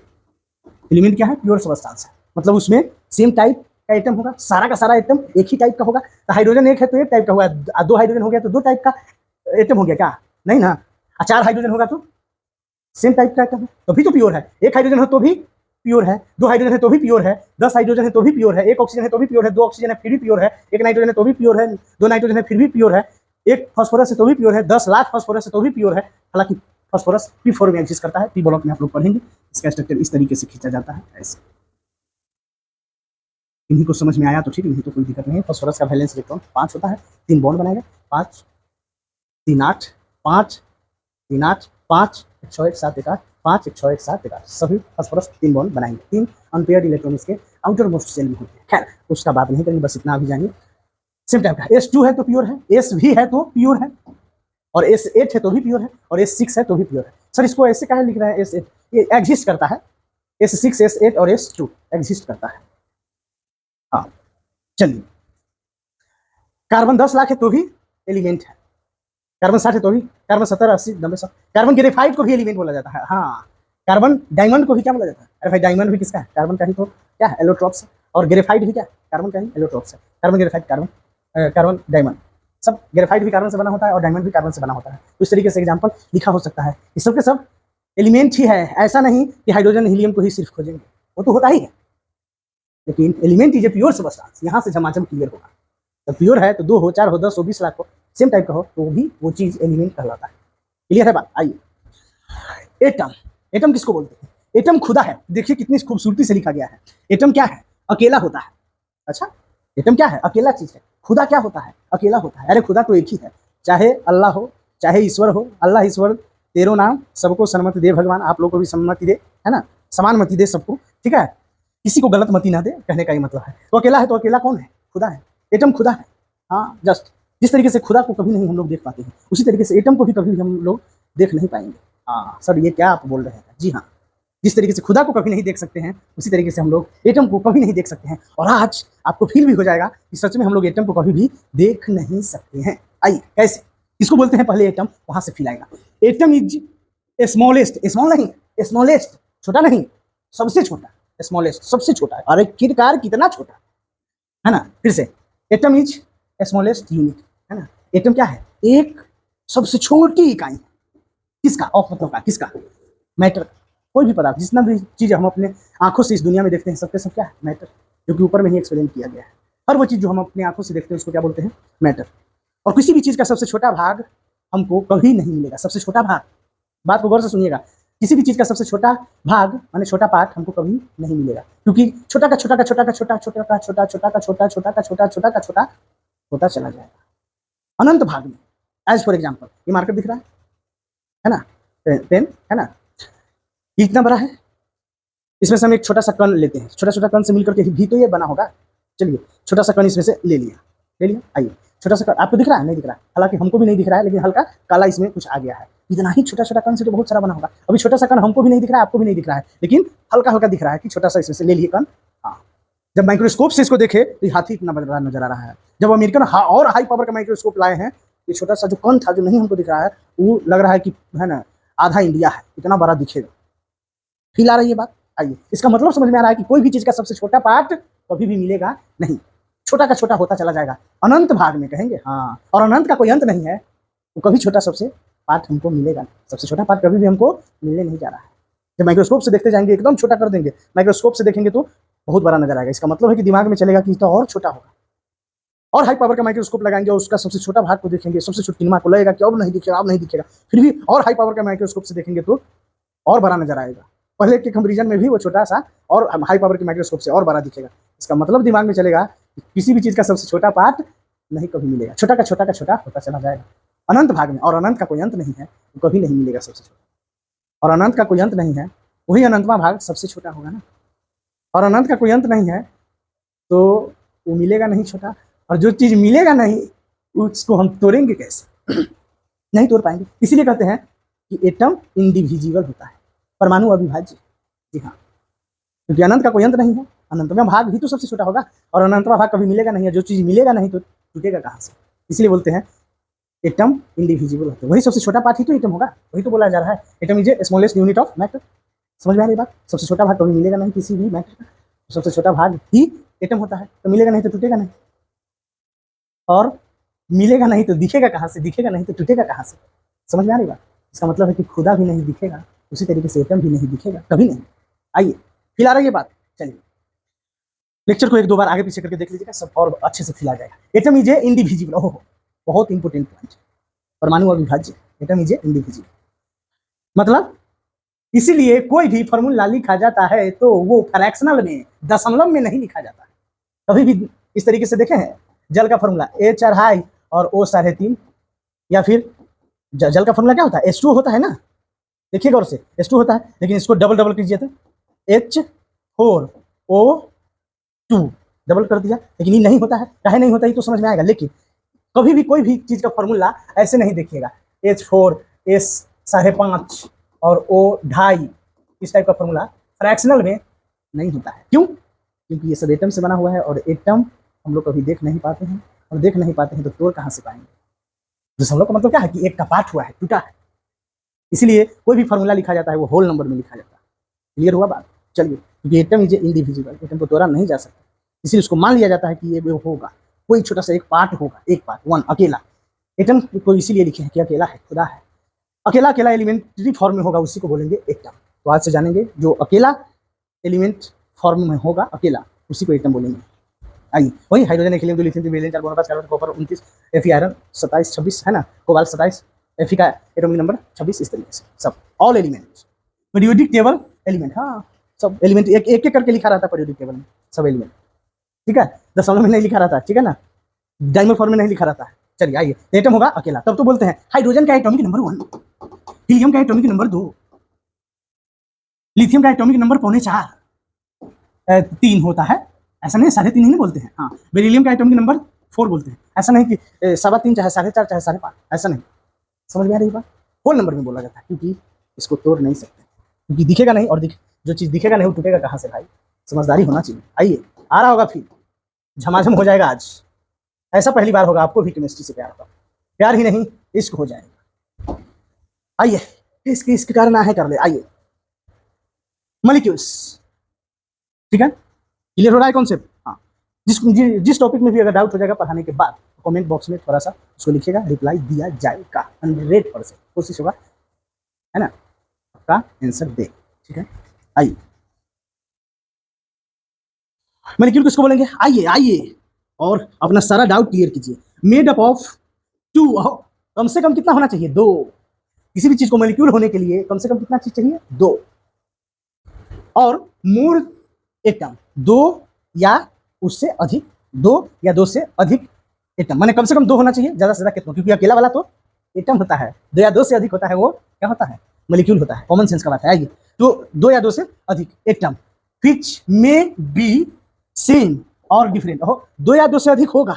element क्या है, प्योर सबस्टांस है, मतलब उसमें सेम टाइप का एटम होगा, सारा का सारा एटम एक ही टाइप का होगा। तो हाइड्रोजन एक है तो एक टाइप का हुआ, दो हाइड्रोजन हो गया तो दो टाइप का एटम हो गया, क्या नहीं ना, चार हाइड्रोजन होगा तो सेम टाइप का एटम है, तो भी तो प्योर है। एक हाइड्रोजन हो तो भी प्योर है, दो हाइड्रोजन है तो भी प्योर है, 10 हाइड्रोजन है तो भी प्योर है, एक ऑक्सीजन है तो भी प्योर है, दो ऑक्सीजन है फिर भी प्योर है, एक नाइट्रोजन है तो भी प्योर है, दो नाइट्रोजन है फिर भी प्योर है, एक फास्फोरस है तो भी प्योर है, 10 लाख फास्फोरस है तो भी प्योर है। हालांकि फास्फोरस P4 में एग्जिस्ट करता है, P ब्लॉक में आप लोग पढ़ेंगे, इसका स्ट्रक्चर इस तरीके से खींचा जाता है, ऐसे। इन्हीं को समझ में आया तो ठीक, नहीं तो कोई दिक्कत नहीं है। फास्फोरस का वैलेंस इलेक्ट्रॉन 5 होता है, 3 बॉन्ड बनाएगा, 5 3 8 5 3 8 5 1 6 1 7 1 8 5 1 6 1 7 1 8, सभी फास्फोरस 3 बॉन्ड बनाएंगे, 3 अनपेयर्ड इलेक्ट्रॉन इसके आउटर मोस्ट सेल में होते हैं। खैर उसका बात नहीं करेंगे, बस इतना अभी जानिए। सेम टाइप का S2 है तो प्योर है, S भी है तो प्योर है, और S8 है तो भी प्योर है, और S6 है तो भी प्योर है। सर इसको ऐसे काहे लिख रहा है S8, ये एग्जिस्ट करता है, S6 S8 और S2 एग्जिस्ट करता है। हाँ चलिए, कार्बन 10 लाख है तो भी एलिमेंट है, कार्बन 60 है तो भी, कार्बन 70 80 90 100, कार्बन ग्रेफाइट को भी एलिमेंट बोला जाता है। हाँ, कार्बन डायमंड को भी क्या बोला जाता है? अरे भाई डायमंड भी किसका है? कार्बन का ही तो क्या है, एलोट्रॉप्स है। और ग्रेफाइट भी क्या है? कार्बन का ही एलोट्रॉप्स है। कार्बन ग्रेफाइट कार्बन डायमंड, सब ग्रेफाइट भी कार्बन से बना होता है और डायमंड भी कार्बन से बना होता है। तो इस तरीके से एग्जाम्पल लिखा हो सकता है। ये सब के सब एलिमेंट ही है, ऐसा नहीं कि हाइड्रोजन हीलियम को ही सिर्फ खोजेंगे, वो तो होता ही है, लेकिन element is a pure substance. यहाँ से झमाझम क्लियर होगा। तो प्योर है तो 2 हो 4 हो 10 हो 20 लाख हो, सेम टाइप का हो, तो भी वो चीज एलिमेंट कहलाता है। क्लियर है बात? आइए, एटम, एटम किसको बोलते हैं? एटम खुदा है। देखिए कितनी खूबसूरती से लिखा गया है। एटम क्या है? अकेला होता है। अच्छा, एटम क्या है? अकेला चीज है। खुदा क्या होता है? अकेला होता है। अरे खुदा तो एक ही है, चाहे अल्लाह हो चाहे ईश्वर हो। अल्लाह ईश्वर तेरो नाम, सबको सन्मति दे भगवान, आप लोगों को भी सम्मति दे, है ना, समान मति दे सबको, ठीक है, किसी को गलत मति ना दे, कहने का ही मतलब है। तो अकेला है तो अकेला कौन है? खुदा है। एटम खुदा है। हाँ, जस्ट जिस तरीके से खुदा को कभी नहीं हम लोग देख पाते हैं, उसी तरीके से एटम को भी कभी हम लोग देख नहीं पाएंगे। हाँ सर, ये क्या आप बोल रहे हैं? जी हाँ, जिस तरीके से खुदा को कभी नहीं देख सकते हैं, उसी तरीके से हम लोग एटम को कभी नहीं देख सकते हैं। और आज आपको फील भी हो जाएगा कि सच में हम लोग एटम को कभी भी देख नहीं सकते हैं। आइए, कैसे, इसको बोलते हैं पहले एटम, वहां से फील आएगा। एटम इज स्मॉलेस्ट, स्मॉल नहीं, स्मॉलेस्ट छोटा नहीं, सबसे छोटा, स्मॉलेस्ट सबसे छोटा है। अरे किरकार कितना छोटा है ना। फिर से, एटम इज स्मॉलेस्ट यूनिट, है ना। एटम क्या है? एक सबसे छोटी इकाई। किसका? ऑफ मतलब का, किसका? मैटर। कोई भी पदार्थ, जितना भी चीज हम अपने आंखों से इस दुनिया में देखते हैं, सबके सब क्या है? मैटर, जो कि ऊपर में ही एक्सप्लेन किया गया है। हर वो चीज जो हम अपने आंखों से देखते हैं उसको क्या बोलते हैं? मैटर। और किसी भी चीज का सबसे छोटा भाग हमको कभी नहीं मिलेगा। सबसे छोटा भाग, बात को गौर से सुनिएगा, किसी भी चीज का सबसे छोटा भाग माने छोटा पार्ट हमको कभी नहीं मिलेगा, क्योंकि छोटा का छोटा का छोटा का छोटा, छोटा का छोटा, छोटा का छोटा, छोटा का छोटा, छोटा का छोटा होता चला जाएगा अनंत भाग में। एज फॉर एग्जाम्पल, ये मार्कर दिख रहा है ना, पेन है ना, ये इतना बड़ा है, इसमें से हम एक छोटा सा कण लेते हैं, छोटा छोटा कण से मिलकर के भी तो ये बना होगा। चलिए, छोटा सा कण इसमें से ले लिया। आइए, छोटा सा कण आपको दिख रहा है? नहीं दिख रहा है, हालांकि हमको भी नहीं दिख रहा है, लेकिन हल्का काला इसमें कुछ आ गया है। इतना ही छोटा छोटा कण से तो बहुत सारा बना होगा। अभी छोटा सा कण हमको भी नहीं दिख रहा है, आपको भी नहीं दिख रहा है, लेकिन हल्का हल्का दिख रहा है कि छोटा सा इसमें से ले लिए कण। हाँ, जब माइक्रोस्कोप से इसको देखे तो हाथी इतना बड़ा नजर आ रहा है। जब अमेरिकन और हाई पावर का माइक्रोस्कोप लाए हैं, ये छोटा सा जो कण था जो नहीं हमको दिख रहा है, वो लग रहा है कि है ना आधा इंडिया है, इतना बड़ा दिखेगा। फील आ रही है बात? आइए, इसका मतलब समझ में आ रहा है कि कोई भी चीज का सबसे छोटा पार्ट कभी भी मिलेगा नहीं, छोटा का छोटा होता चला जाएगा अनंत भाग में, कहेंगे। हाँ, और अनंत का कोई अंत नहीं है, वो कभी छोटा सबसे पार्ट हमको मिलेगा नहीं, सबसे छोटा पार्ट कभी भी हमको मिलने नहीं जा रहा है। जब माइक्रोस्कोप से देखते जाएंगे एकदम छोटा कर देंगे, माइक्रोस्कोप से देखेंगे तो बहुत बड़ा नजर आएगा। इसका मतलब है कि दिमाग में चलेगा कि तो और छोटा होगा, और हाई पावर का माइक्रोस्कोप लगाएंगे और उसका सबसे छोटा भाग को देखेंगे, सबसे छोटी दिमाग को लगेगा कि अब नहीं दिखेगा, अब नहीं दिखेगा, फिर भी और हाई पावर का माइक्रोस्कोप से देखेंगे तो और बड़ा नजर आएगा। पहले के कंपेरिजन में भी वो छोटा सा और हाई पावर के माइक्रोस्कोप से और बड़ा दिखेगा। इसका मतलब दिमाग में चलेगा कि किसी भी चीज का सबसे छोटा पार्ट नहीं कभी मिलेगा, छोटा का छोटा का छोटा होता चला जाएगा अनंत भाग में। और अनंत का कोई अंत नहीं है, वो कभी नहीं मिलेगा सबसे छोटा, और अनंत का कोई अंत नहीं है, वही अनंतवा भाग सबसे छोटा होगा ना। और अनंत का कोई अंत नहीं है तो वो मिलेगा नहीं छोटा, और जो चीज मिलेगा नहीं उसको हम तोड़ेंगे कैसे? नहीं तोड़ पाएंगे। इसीलिए कहते हैं कि एटम इंडिविजिबल होता है, परमाणु अविभाज्य। जी हाँ, क्योंकि अनंत का कोई अंत नहीं है, अनंतवा भाग ही तो सबसे छोटा होगा, और अनंतवा भाग कभी मिलेगा नहीं है। जो चीज मिलेगा नहीं तो टूटेगा कहाँ से? इसलिए बोलते हैं एटम इंडिविजिबल होते हैं, वही सबसे छोटा पार्ट ही तो एटम होगा, वही तो बोला जा रहा है atom is a smallest unit of matter. समझ में आ रही बात? सबसे छोटा भाग कभी मिलेगा नहीं किसी भी मैटर का, सबसे छोटा भाग ही एटम होता है, तो मिलेगा नहीं तो टूटेगा नहीं, और मिलेगा नहीं तो दिखेगा कहाँ से? दिखेगा नहीं तो टूटेगा कहाँ से? समझ में आ रही बात? इसका मतलब है कि खुदा भी नहीं दिखेगा, उसी तरीके से एटम भी नहीं दिखेगा कभी नहीं। आइए, फिर आ रही है बात। चलिए, लेक्चर को एक दो बार आगे पीछे करके देख लीजिएगा, सब और अच्छे से फिल आ जाएगा। एटम इज ए इंडिविजिबल, ओहो बहुत इंपोर्टेंट पॉइंट, परमाणु अविभाज्य, एटम इज ए इंडिविजिबल। मतलब इसीलिए कोई भी फॉर्मूला लिखा जाता है तो वो फ्रैक्शनल में, दशमलव में नहीं लिखा जाता है। कभी भी इस तरीके से देखे हैं जल का फॉर्मूला H2 और O3.5, या फिर जल का फॉर्मूला क्या होता है? H2 होता है ना, देखिए गौर से, H2 होता है, लेकिन इसको डबल डबल कीजिए तो H4O2 डबल कर दिया, लेकिन ये नहीं होता है। काहे नहीं होता ये तो समझ में आएगा, लेकिन कभी भी कोई भी चीज का फॉर्मूला ऐसे नहीं देखिएगा H4 S5.5 और O2.5 इस टाइप का फॉर्मूला फ्रैक्शनल में नहीं होता है। क्यों? क्योंकि ये सब एटम से बना हुआ है और एटम हम लोग कभी देख नहीं पाते हैं, और देख नहीं पाते हैं तो तोड़ कहाँ से पाएंगे। तो हम लोग का मतलब क्या है कि एक का पार्ट हुआ है, टूटा है, इसलिए कोई भी फॉर्मूला लिखा जाता है वो होल नंबर में लिखा जाता है। क्लियर हुआ बात? चलिए, क्योंकि एटम इज इंडिविजिबल, एटम को तोड़ा नहीं जा सकता, इसलिए उसको मान लिया जाता है कि ये वो होगा, कोई छोटा सा एक पार्ट होगा, एक पार्ट, वन, अकेला। एटम को इसीलिए लिखे हैं कि अकेला है, खुदा है, अकेला अकेला एलिमेंट्री फॉर्म में होगा, उसी को बोलेंगे एटम। तो आज से जानेंगे जो अकेला एलिमेंट फॉर्म में होगा, अकेला, उसी को एटम बोलेंगे। आइए, वही hydrogen, helium, lithium, beryllium, carbon, carbon, copper 29, Fe iron 27, 26 है ना, कोबाल्ट 27, Fe का एटॉमिक नंबर 26, इस तरीके से सब all elements. Periodic table element, हाँ सब एलिमेंट एक एक करके लिखा रहता है पीरियोडिक टेबल में, सब एलिमेंट, ठीक है। दशमलव में नहीं लिखा रहता है, ठीक है ना, डायमंड फॉर्म में नहीं लिखा रहता है। चलिए आइए, एटम होगा अकेला, तब तो बोलते हैं हाइड्रोजन का एटॉमिक नंबर 1, हीलियम का एटॉमिक नंबर 2, लिथियम का एटॉमिक नंबर 3.25 होता है, ऐसा नहीं 3.5 नहीं बोलते हैं। हाँ, बेरिलियम का एटॉमिक नंबर 4 बोलते हैं, ऐसा नहीं कि 3.25 चाहे 4.5 चाहे 5.5, ऐसा नहीं। समझ में आ रही बात? होल नंबर में बोला जाता है, क्योंकि इसको तोड़ नहीं सकते, क्योंकि दिखेगा नहीं, और जो चीज़ दिखेगा नहीं वो टूटेगा कहाँ से भाई, समझदारी होना चाहिए। आइए, आ रहा होगा फिर झमाझम हो जाएगा आज, ऐसा पहली बार होगा आपको भी केमिस्ट्री से प्यार होगा, प्यार ही नहीं इश्क हो जाएगा। आइए, इसके कारण है कर ले। आइए, मॉलिक्यूल्स, ठीक है, क्लियर हो रहा है कॉन्सेप्ट? हाँ, जिस टॉपिक में भी अगर डाउट हो जाएगा पढ़ाने के बाद, कमेंट बॉक्स में थोड़ा सा उसको लिखिएगा, रिप्लाई दिया जाएगा 100%, कोशिश होगा, है ना, आपका आंसर दे, ठीक है। आइए, मॉलिक्यूल किसको बोलेंगे? आइए आइए, और अपना सारा डाउट क्लियर कीजिए। मेड अप ऑफ 2, कम से कम कितना होना चाहिए? 2। किसी भी चीज को मॉलिक्यूल होने के लिए कम से कम कितना चीज चाहिए? 2, और मोर एटम, 2 या उससे अधिक, 2 या 2 से अधिक एटम, माने कम से कम 2 होना चाहिए, ज्यादा से ज्यादा कितना, क्योंकि अकेला वाला तो एटम होता है, 2 या 2 से अधिक होता है वो क्या होता है? मॉलिक्यूल होता है, कॉमन सेंस का बात है। आइए, तो 2 या 2 से अधिक atom which may be same और डिफरेंट, 2 या 2 से अधिक होगा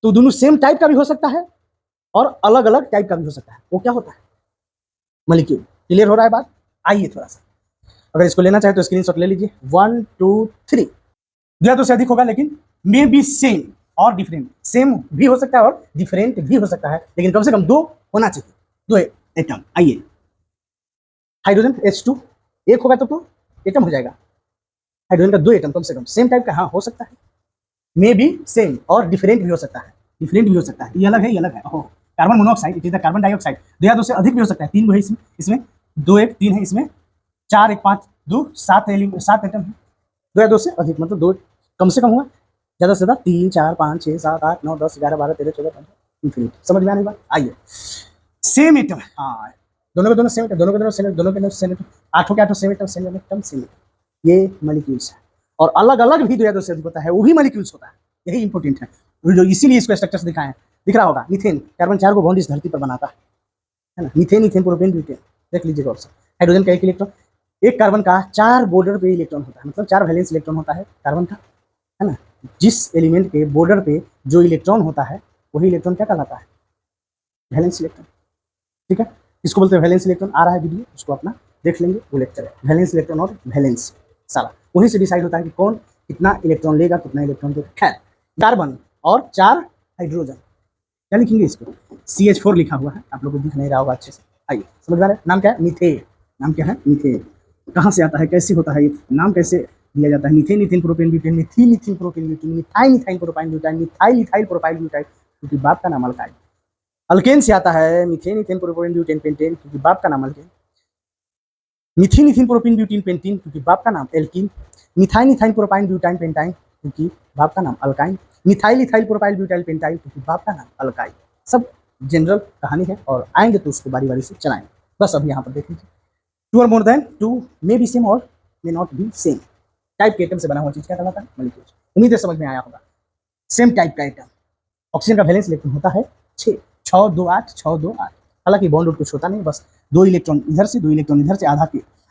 तो दोनों सेम टाइप का भी हो सकता है और अलग अलग टाइप का भी हो सकता है, वो क्या होता है? मॉलिक्यूल। क्लियर हो रहा है बात? आइए थोड़ा सा, अगर इसको लेना चाहे तो स्क्रीनशॉट ले लीजिए, 1 2 3। 2 या 2 से अधिक होगा, लेकिन मे बी सेम और डिफरेंट, सेम भी हो सकता है और डिफरेंट भी हो सकता है, लेकिन कम से कम 2 होना चाहिए, 2 एटम। आइए, हाइड्रोजन H2 एक होगा तो एटम हो जाएगा, हाइड्रोजन का 2 एटम कम से कम सेम टाइप का, हाँ हो सकता है, मे बी सेम और डिफरेंट भी हो सकता है, डिफरेंट भी हो सकता है, ये अलग है, ये अलग है। ओहो, carbon monoxide, it is the carbon dioxide, 2 या 2 से अधिक भी हो सकता है, 3 है इसमें 2 1 3 है, इसमें 4 1 5 2 7 एटम है। 2 या 2 से अधिक मतलब 2 कम से कम हुआ, ज़्यादा से ज़्यादा 3 4 5 6 7 8 9 10 11 12 13 14 15, इन्फिनिट। समझ में आने बात? आइए, सेम एटम, हाँ दोनों के दोनों सेम एटम, दोनों के दोनों सेम, दोनों के दोनों सेम एटम, 8 के 8 same atom, same atom, same atom, ये मॉलिक्यूल्स है। और अलग अलग भी 2 या 2 से अधिक होता है, वो भी मॉलिक्यूल्स होता है, यही इंपॉर्टेंट है, जो इसीलिए इसको स्ट्रक्चर्स दिखाए हैं। दिख रहा होगा, मीथेन, कार्बन 4 को बॉन्ड इस धरती पर बनाता है ना, मीथेन इथेन प्रोपेन ब्यूटेन, देख लीजिएगा। और हाइड्रोजन का 1 इलेक्ट्रॉन, एक कार्बन का 4 बॉर्डर पे इलेक्ट्रॉन होता है, मतलब 4 वैलेंस इलेक्ट्रॉन होता है कार्बन का, है ना। जिस एलिमेंट के बॉर्डर पे जो इलेक्ट्रॉन होता है वही इलेक्ट्रॉन क्या कहलाता है? वैलेंस इलेक्ट्रॉन, ठीक है। इसको बोलते हैं वैलेंस इलेक्ट्रॉन, आ रहा है वीडियो, उसको अपना देख लेंगे, वो लेक्चर है वैलेंस इलेक्ट्रॉन और वैलेंस, सारा वहीं से डिसाइड होता है कि कौन कितना इलेक्ट्रॉन लेगा, कितना इलेक्ट्रॉन देगा। खैर, कार्बन और 4 हाइड्रोजन, क्या लिखेंगे इसको? CH4 लिखा हुआ है, आप लोग को दिख नहीं रहा होगा अच्छे से। आइए, समझ में आ रहा है? नाम क्या है? मीथेन। नाम क्या है? मीथेन। कहाँ से आता है, कैसे होता है, ये नाम कैसे दिया जाता है? Methane ethane propane butane, methene ethene propane butane, methyl ethyl propyl butyl, methyl ethyl propyl butyl, क्योंकि बाप का नाम अल्काइल। अल्केन से आता है methane ethane propane butane pentane, क्योंकि बाप का नाम alkane. Methene ethene propane butane pentene, क्योंकि बाप का नाम alkene. Methyl ethyl propyl butyl pentyl, क्योंकि बाप का नाम alkyne. Methyl ethyl propyl butyl pentyl, क्योंकि बाप का नाम अल्काइल। सब जनरल कहानी है, और आएंगे तो उसको बारी बारी से चलाएंगे। बस अब यहाँ पर देख लीजिए, 2 और more than 2 may be same और may not be same type के एटम से बना हुआ चीज क्या कहलाता है? मॉलिक्यूल। उम्मीद है समझ में आया होगा। सेम टाइप का एटम, ऑक्सीजन का वैलेंस इलेक्ट्रॉन होता है 6 6 2 8 6 2 8। हालांकि बॉन्ड कुछ होता नहीं, बस 2 इलेक्ट्रॉन इधर से 2 इलेक्ट्रॉन इधर से,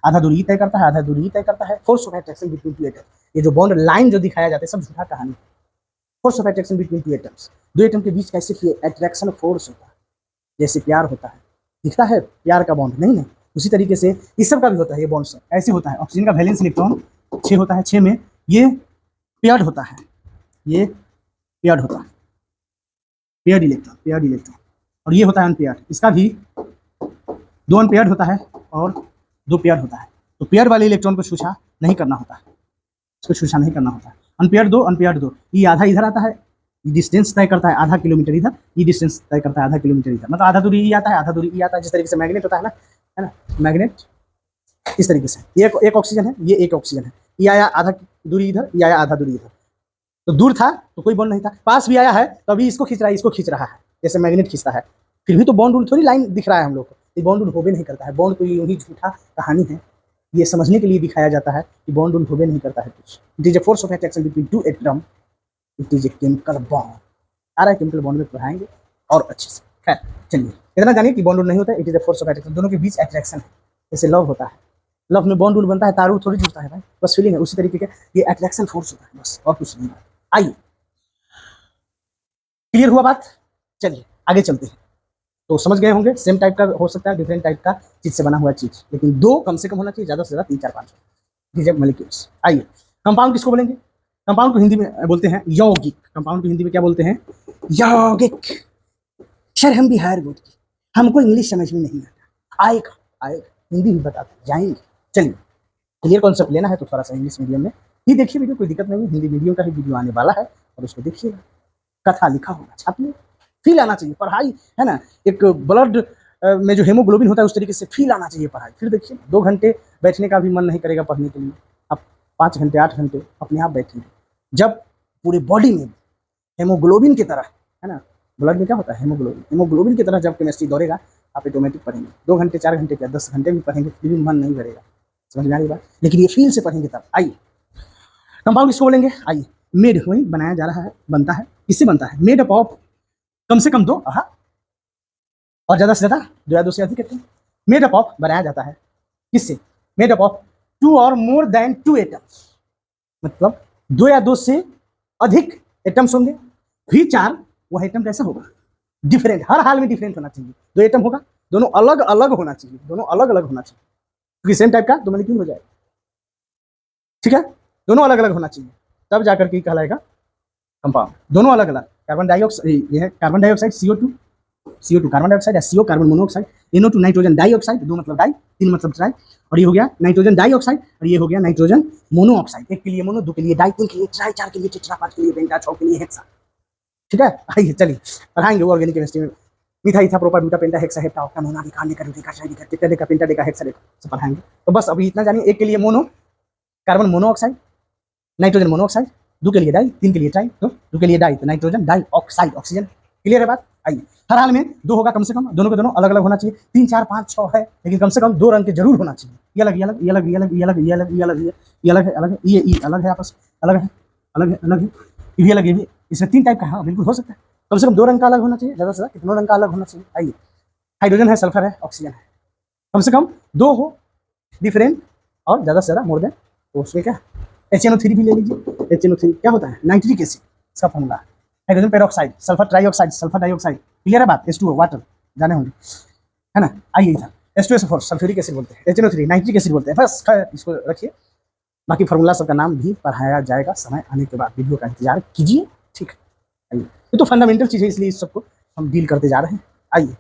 आधा दूरी तय करता है, आधा दूरी तय करता है। Force of attraction between two atom, ये जो बॉन्ड लाइन जो दिखाया जाता है सब झूठा कहानी। Force of attraction between two atoms, 2 atom के बीच कैसे अट्रैक्शन फोर्स होता है, जैसे प्यार होता है, दिखता है प्यार का बॉन्ड नहीं ना, उसी तरीके से इस सब का भी होता है, ये बॉन्ड्स ऐसे होता है। ऑक्सीजन का वैलेंस इलेक्ट्रॉन 6 होता है, 6 में ये पेयर्ड होता है, ये पेयर्ड होता है, पेयर्ड इलेक्ट्रॉन, और ये होता है अनपेयर्ड। इसका भी 2 अनपेयर्ड होता है और 2 पेयर्ड होता है। तो पेयर वाले इलेक्ट्रॉन को छूछा नहीं करना होता है, इसको छूछा नहीं करना होता है। अनपेयर्ड 2, ये आधा इधर आता है, डिस्टेंस तय करता है आधा किलोमीटर इधर, ये डिस्टेंस तय करता है आधा किलोमीटर इधर, मतलब आधा दूरी ये आता है, आधा दूरी ये आता है। जिस तरीके से मैग्नेट होता है ना, मैग्नेट इस तरीके से। ये एक ऑक्सीजन है, ये एक ऑक्सीजन है, ये आया आधा दूरी इधर, ये आया आधा दूरी इधर। तो दूर था तो कोई बॉन्ड नहीं था, पास भी आया है तो अभी इसको खींच रहा है, इसको खींच रहा है, जैसे मैग्नेट खींचता है। फिर भी तो बॉन्ड रूल थोड़ी लाइन दिख रहा है हम लोग को, ये बॉन्ड रूल होबे नहीं करता है। बॉन्ड तो यूं ही झूठा कहानी है, ये समझने के लिए दिखाया जाता है कि बॉन्ड रूल होबे नहीं करता है कुछ। It is a force of attraction between 2 atom, it is a chemical bond. आ रहा है केमिकल बॉन्ड में पढ़ाएंगे और अच्छे से। खैर चलिए, इतना जानिए कि बॉन्ड रूल नहीं होता है, it is a force of attraction, दोनों के बीच अट्रैक्शन है। जैसे लव होता है, लव में बॉन्ड रूल बनता है, तारू थोड़ी जुड़ता है भाई, बस फीलिंग है। उसी तरीके का ये अट्रैक्शन फोर्स होता है, बस और कुछ नहीं है। आइए, क्लियर हुआ बात? चलिए आगे चलते हैं। तो समझ गए होंगे, सेम टाइप का हो सकता है, डिफरेंट टाइप का चीज से बना हुआ चीज, लेकिन 2 कम से कम होना चाहिए, ज्यादा से ज्यादा 3, 4, 5 दीजिए मॉलिक्यूल्स। आइए, कंपाउंड किसको बोलेंगे? कंपाउंड को हिंदी में बोलते हैं यौगिक। कंपाउंड को हिंदी में क्या बोलते हैं? यौगिक। सर हम बिहार बोर्ड की, हमको इंग्लिश समझ में नहीं आता, आएगा हिंदी भी बताते जाएंगे। चलिए, क्लियर कॉन्सेप्ट लेना है तो थोड़ा सा इंग्लिश मीडियम में ही देखिए वीडियो, कोई दिक्कत नहीं है। हिंदी मीडियम का ही वीडियो आने वाला है और उसको देखिएगा, कथा लिखा होगा, छापिए, फील आना चाहिए। पढ़ाई है ना, एक ब्लड में जो हेमोग्लोबिन होता है उस तरीके से फील आना चाहिए पढ़ाई। फिर देखिए 2 घंटे बैठने का भी मन नहीं करेगा पढ़ने के लिए, आप 5 घंटे 8 घंटे अपने आप बैठेंगे। जब पूरी बॉडी में हेमोग्लोबिन की तरह, है ना, ब्लड में क्या होता है हेमोग्लोबिन की तरह जब केमिस्ट्री दौड़ेगा, आप ऑटोमेटिक पढ़ेंगे। 2 घंटे 4 घंटे क्या 10 घंटे भी पढ़ेंगे फिर भी मन नहीं करेगा, समझ में आ रही बात? लेकिन ये फील से पढ़ेंगे तब। आइए, कंपाउंड किसको बोलेंगे? आइए, मेड वही बनाया जा रहा है, बनता है, किससे बनता है? मेड अप ऑफ कम से कम 2 और ज्यादा से ज्यादा 2 या 2 से अधिक एटम। मेड अप ऑफ बनाया जाता है किससे? मेड अप ऑफ 2 और मोर देन 2 एटम्स, मतलब 2 या 2 से अधिक एटम्स होंगे। फिर 4, वह एटम कैसा होगा? डिफरेंट, हर हाल में डिफरेंट होना चाहिए। 2 एटम होगा, दोनों अलग अलग होना चाहिए, दोनों अलग अलग होना चाहिए, क्योंकि सेम टाइप का 2 मॉलिक्यूल हो जाएगा। ठीक है, दोनों अलग अलग होना चाहिए, तब जाकर के कहलाएगा कंपाउंड। दोनों अलग अलग, कार्बन डाइऑक्साइड, ये है carbon dioxide CO2 carbon dioxide, CO carbon monoxide, NO2 nitrogen dioxide, 2 मतलब डाई, 3 मतलब ट्राई, और ये हो गया नाइट्रोजन डाइऑक्साइड, और ये हो गया नाइट्रोजन मोनोऑक्साइड। 1 के लिए मोनो, 2 के लिए डाई, 3 के लिए ट्राई, 4 के लिए टेट्रा, 5 के लिए पेंटा, 6 के लिए हेक्सा। ठीक है, आइए चलिए पढ़ाएंगे वो ऑर्गेनिक केमिस्ट्री में। Metha etha propa buta penta hexa hepta octa mono deca नेका deca tri deca tetra deca penta deca hexa deca सब पढ़ाएंगे। तो बस अभी इतना जानिए, 1 के लिए mono carbon monoxide, nitrogen monoxide, 2 के लिए डाई, 3 के लिए ट्राई, तो 2 के लिए डाई तो नाइट्रोजन डाइऑक्साइड ऑक्सीजन। क्लियर है बात? आइए, हर हाल में 2 होगा कम से कम, दोनों के दोनों अलग अलग होना चाहिए। 3, 4, 5, 6 है, लेकिन कम से कम 2 रंग के जरूर होना चाहिए। ये अलग, ये अलग, ये अलग, ये अलग, ये अलग, ये अलग, ये अलग, ये अलग है, अलग है, ये अलग है, आपस अलग है, अलग है, अलग है, ये भी अलग, ये भी। इसमें 3 टाइप का, हाँ बिल्कुल हो सकता है। कम से कम 2 रंग का अलग होना चाहिए, ज्यादा से ज्यादा कितनों रंग का अलग होना चाहिए? आइए, हाइड्रोजन है, सल्फर है, ऑक्सीजन है, कम से कम 2 हो डिफरेंट, और ज्यादा से ज्यादा मोर देन। तो उसमें क्या, HNO3 भी ले लीजिए। HNO3 क्या होता है? नाइट्रिक एसिड, इसका formula. Hydrogen peroxide, sulphur trioxide, sulphur dioxide. Clear है बात? H2O वाटर जाने होंगे, है ना। आइए इधर, H2SO4 सल्फ्यूरिक एसिड बोलते हैं, HNO3 नाइट्रिक एसिड बोलते हैं। बस इसको रखिए, बाकी फार्मूला सबका नाम भी पढ़ाया जाएगा समय आने के बाद। वीडियो का इंतजार कीजिए, ठीक है। आइए, ये तो फंडामेंटल चीज़ है, इसलिए इस सबको हम डील करते जा रहे हैं। आइए,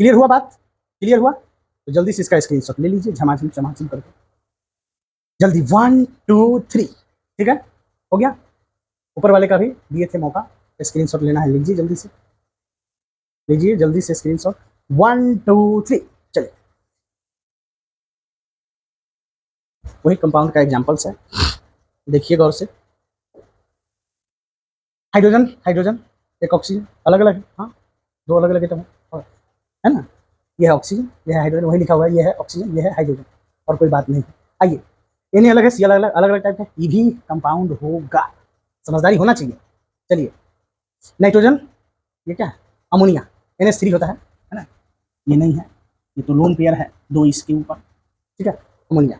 क्लियर हुआ बात? क्लियर हुआ तो जल्दी से इसका स्क्रीनशॉट ले लीजिए, झमाझम चमाचम करके जल्दी। 1 2 3, ठीक है, हो गया। ऊपर वाले का भी दिए थे मौका, स्क्रीनशॉट लेना है, लीजिए जल्दी से, लीजिए जल्दी से स्क्रीनशॉट। 1 2 3, चलिए। वही कंपाउंड का एग्जांपल्स है, देखिए गौर से। हाइड्रोजन, हाइड्रोजन एक ऑक्सीजन, अलग अलग है, हाँ 2 अलग अलग एटम है ना। ये है ऑक्सीजन, ये है हाइड्रोजन, वही लिखा हुआ है, ये है ऑक्सीजन, ये है हाइड्रोजन, और कोई बात नहीं। आइए, ये नहीं अलग है, सी अलग अलग, अलग अलग टाइप है, ये भी कंपाउंड होगा, समझदारी होना चाहिए। चलिए, नाइट्रोजन, ये क्या है? अमोनिया, NH3 होता है ना। ये नहीं है, ये तो लोन पेयर है, 2 इसके ऊपर, ठीक है। अमोनिया,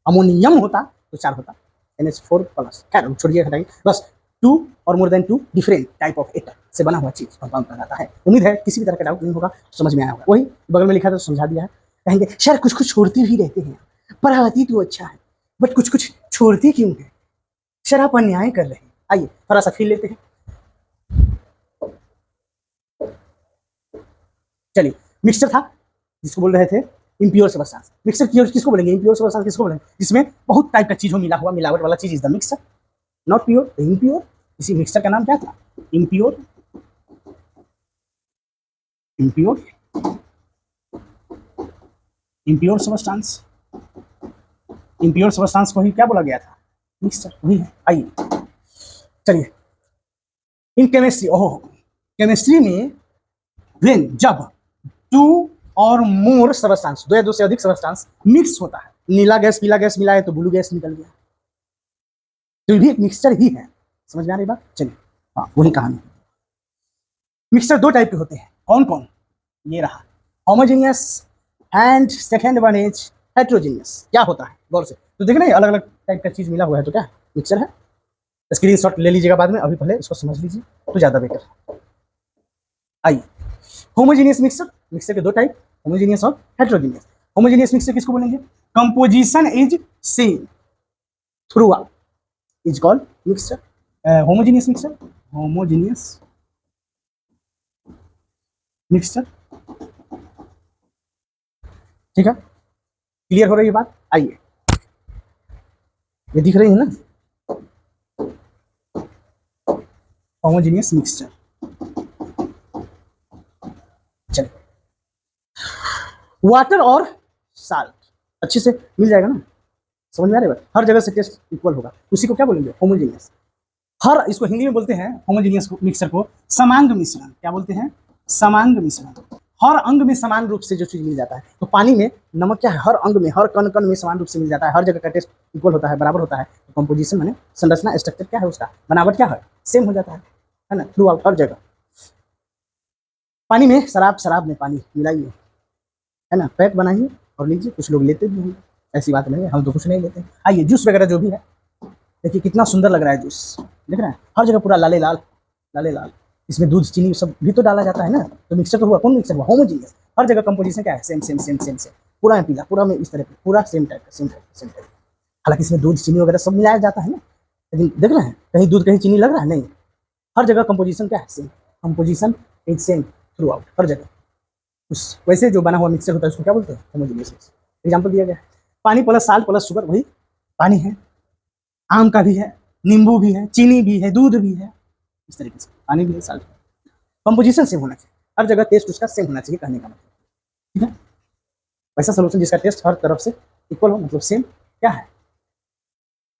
अमोनियम होता तो 4 होता, NH4 प्लस। खैर छोड़िए, हटाइए। बस 2 और more than 2 different type of atom से बना हुआ चीज कंपाउंड कहलाता है। उम्मीद है किसी भी तरह का डाउट नहीं होगा, समझ में आया होगा। वही बगल में लिखा था, समझा दिया है। कहेंगे सर कुछ कुछ छोड़ते भी रहते हैं, पढ़ाती तो अच्छा है बट कुछ कुछ छोड़ते क्यों है, सर आप अन्याय कर रहे हैं। आइए थोड़ा सा फील लेते हैं। चलिए, मिक्सचर था जिसको बोल रहे थे इम्प्योर सब्सटेंस। मिक्सचर किसको बोलेंगे, इम्प्योर सब्सटेंस किसको बोलेंगे, जिसमें बहुत टाइप का चीज हो, मिला हुआ, मिलावट वाला चीज is the mixture, not pure, impure. इसी मिक्सचर का नाम क्या था, impure. Impure, impure substance, impure substance को ही क्या बोला गया था, मिक्सचर, वही है। आइए चलिए, इन केमिस्ट्री, ओहो, केमिस्ट्री में व्हेन, जब टू और मोर सब्सटेंस, दो या दो से अधिक सब्सटेंस मिक्स होता है, नीला गैस पीला गैस मिला है तो ब्लू गैस निकल गया, तो ये भी एक मिक्सचर ही है। समझ में आ रही बात, चलिए हाँ वही कहानी। मिक्सचर दो टाइप के होते हैं, कौन कौन, ये रहा homogeneous and second one is heterogeneous. क्या होता है गौर से तो देख रहे हैं, अलग अलग टाइप का चीज मिला हुआ है तो क्या मिक्सचर है। स्क्रीनशॉट ले लीजिएगा बाद में, अभी पहले इसको समझ लीजिए तो ज्यादा बेटर है। आइए, होमोजेनियस मिक्सचर, मिक्सचर के दो टाइप, होमोजेनियस और हेट्रोजेनियस। होमोजेनियस मिक्सचर किसको बोलेंगे, composition is same through out is called mixture. Homogeneous mixture, homogeneous mixture, ठीक है, क्लियर हो रही है बात। आइए, ये दिख रही है ना, होमोजेनियस मिक्सचर। चलिए, वाटर और साल्ट अच्छे से मिल जाएगा ना, समझ में आ रही है, हर जगह से टेस्ट इक्वल होगा, उसी को क्या बोलेंगे, होमोजेनियस। हर, इसको हिंदी में बोलते हैं होमोजेनियस मिक्सचर को समांग मिश्रण। क्या बोलते हैं, समांग मिश्रण। हर अंग में समान रूप से जो चीज मिल जाता है, तो पानी में नमक क्या है, हर अंग में, हर कण कण में समान रूप से मिल जाता है, हर जगह का टेस्ट इक्वल होता है, बराबर होता है, तो कंपोजिशन माने संरचना, स्ट्रक्चर क्या है उसका, बनावट क्या है, सेम हो जाता है ना, थ्रू आउट हर जगह। पानी में शराब, शराब में पानी मिलाइए, है ना, पैक बनाइए और लीजिए, कुछ लोग लेते भी हैं, ऐसी बात नहीं है, हम तो कुछ नहीं लेते। आइए, जूस वगैरह जो भी है, देखिए कितना सुंदर लग रहा है जूस, देख रहे हैं, हर जगह पूरा लाले लाल, लाले लाल, इसमें दूध चीनी सब भी तो डाला जाता है ना, तो मिक्सचर तो हुआ, कौन मिक्सचर हुआ, होमोजेनियस। हर जगह कंपोजिशन क्या है, same same same same same, पूरा में पीला, पूरा में इस तरह पूरा सेम टाइप का, सेम टाइप सेम टाइप। हालांकि इसमें दूध चीनी वगैरह सब मिलाया जाता है ना, लेकिन देख रहे हैं कहीं दूध कहीं चीनी लग रहा है, नहीं, हर जगह कंपोजिशन क्या है, same, composition is same throughout हर जगह। उस वैसे जो बना हुआ मिक्सचर होता है उसको क्या बोलते हैं, होमोजेनियस मिक्सचर। एग्जाम्पल दिया गया है, पानी प्लस साल्ट प्लस शुगर वही पानी है, आम का भी है, नींबू भी है, चीनी भी है, दूध भी है, इस तरीके से पानी भी है, साल्ट। कंपोजिशन सेम होना चाहिए, हर जगह टेस्ट उसका सेम होना चाहिए, कहने का मतलब, ठीक है। वैसा सोल्यूशन जिसका टेस्ट हर तरफ से इक्वल हो, मतलब सेम, क्या है,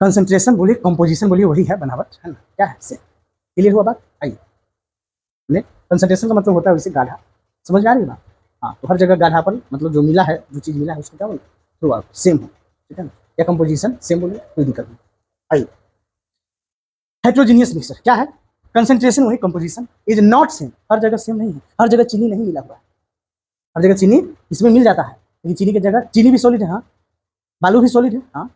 कंसंट्रेशन बोलिए, कंपोजिशन बोलिए, वही है, बनावट है ना, क्या है, सेम। क्लियर हुआ बात। आइए, कंसंट्रेशन का मतलब होता है वैसे गाढ़ा, समझ में आ रही है बात। हाँ, तो हर जगह गाढ़ापन, मतलब जो मिला है, जो चीज़ मिला है उसको क्या बोलते हैं, थ्रू आउट सेम हो, ठीक है ना, या कंपोजिशन सेम बोलिए, कोई दिक्कत नहीं। आइए, हेट्रोजीनियस मिक्सचर क्या है, कंसंट्रेशन वही, कंपोजिशन इज नॉट सेम, हर जगह सेम नहीं है, हर जगह चीनी नहीं मिला हुआ है, हर जगह चीनी इसमें मिल जाता है, लेकिन चीनी की जगह, चीनी भी सॉलिड है, हाँ, बालू भी सॉलिड है, हाँ,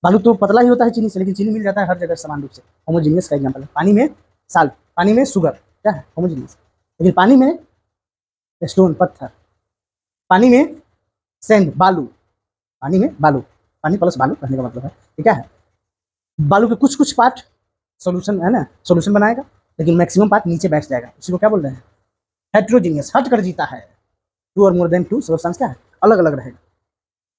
बालू तो पतला ही होता है चीनी से, लेकिन चीनी मिल जाता है हर जगह समान रूप से। होमोजीनियस का एग्जाम्पल है, पानी में साल्ट, पानी में शुगर, क्या है, होमोजीनियस। लेकिन पानी में स्टोन, पत्थर, पानी में सैंड, बालू, पानी में बालू, पानी प्लस बालू कहने का मतलब है, ठीक है, बालू के कुछ कुछ पार्ट सोल्यूशन है ना, सोल्यूशन बनाएगा, लेकिन मैक्सिमम पार्ट नीचे बैठ जाएगा, उसी को क्या बोल रहे हैं, हेट्रोजीनियस, हट कर जीता है, टू और मोर देन टू सब्सटेंस क्या है, अलग अलग रहेगा,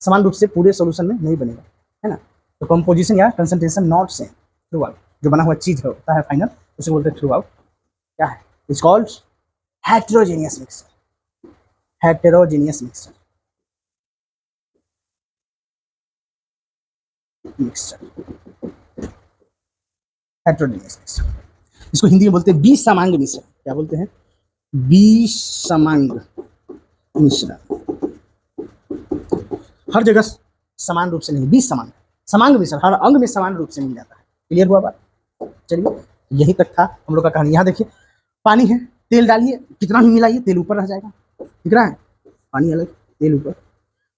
समान रूप से पूरे सोल्यूशन में नहीं बनेगा, है ना। तो कंपोजिशन या concentration not same through out, जो बना हुआ चीज होता है फाइनल, उसे बोलते हैं थ्रू आउट, क्या है, it's called heterogeneous mixture, heterogeneous mixture, mixture, heterogeneous mixture. इसको हिंदी में बोलते हैं विसमांग मिश्रण, क्या बोलते हैं, विसमांग मिश्रण। हर जगह समान रूप से नहीं, विसमांग, समांग मिश्रण हर अंग में समान रूप से मिल जाता है। क्लियर हुआ बात। चलिए, यही तक था हम लोग का कहानी। यहाँ देखिए, पानी है, तेल डालिए, कितना भी मिलाइए तेल ऊपर रह जाएगा, दिख रहा है, पानी अलग तेल ऊपर,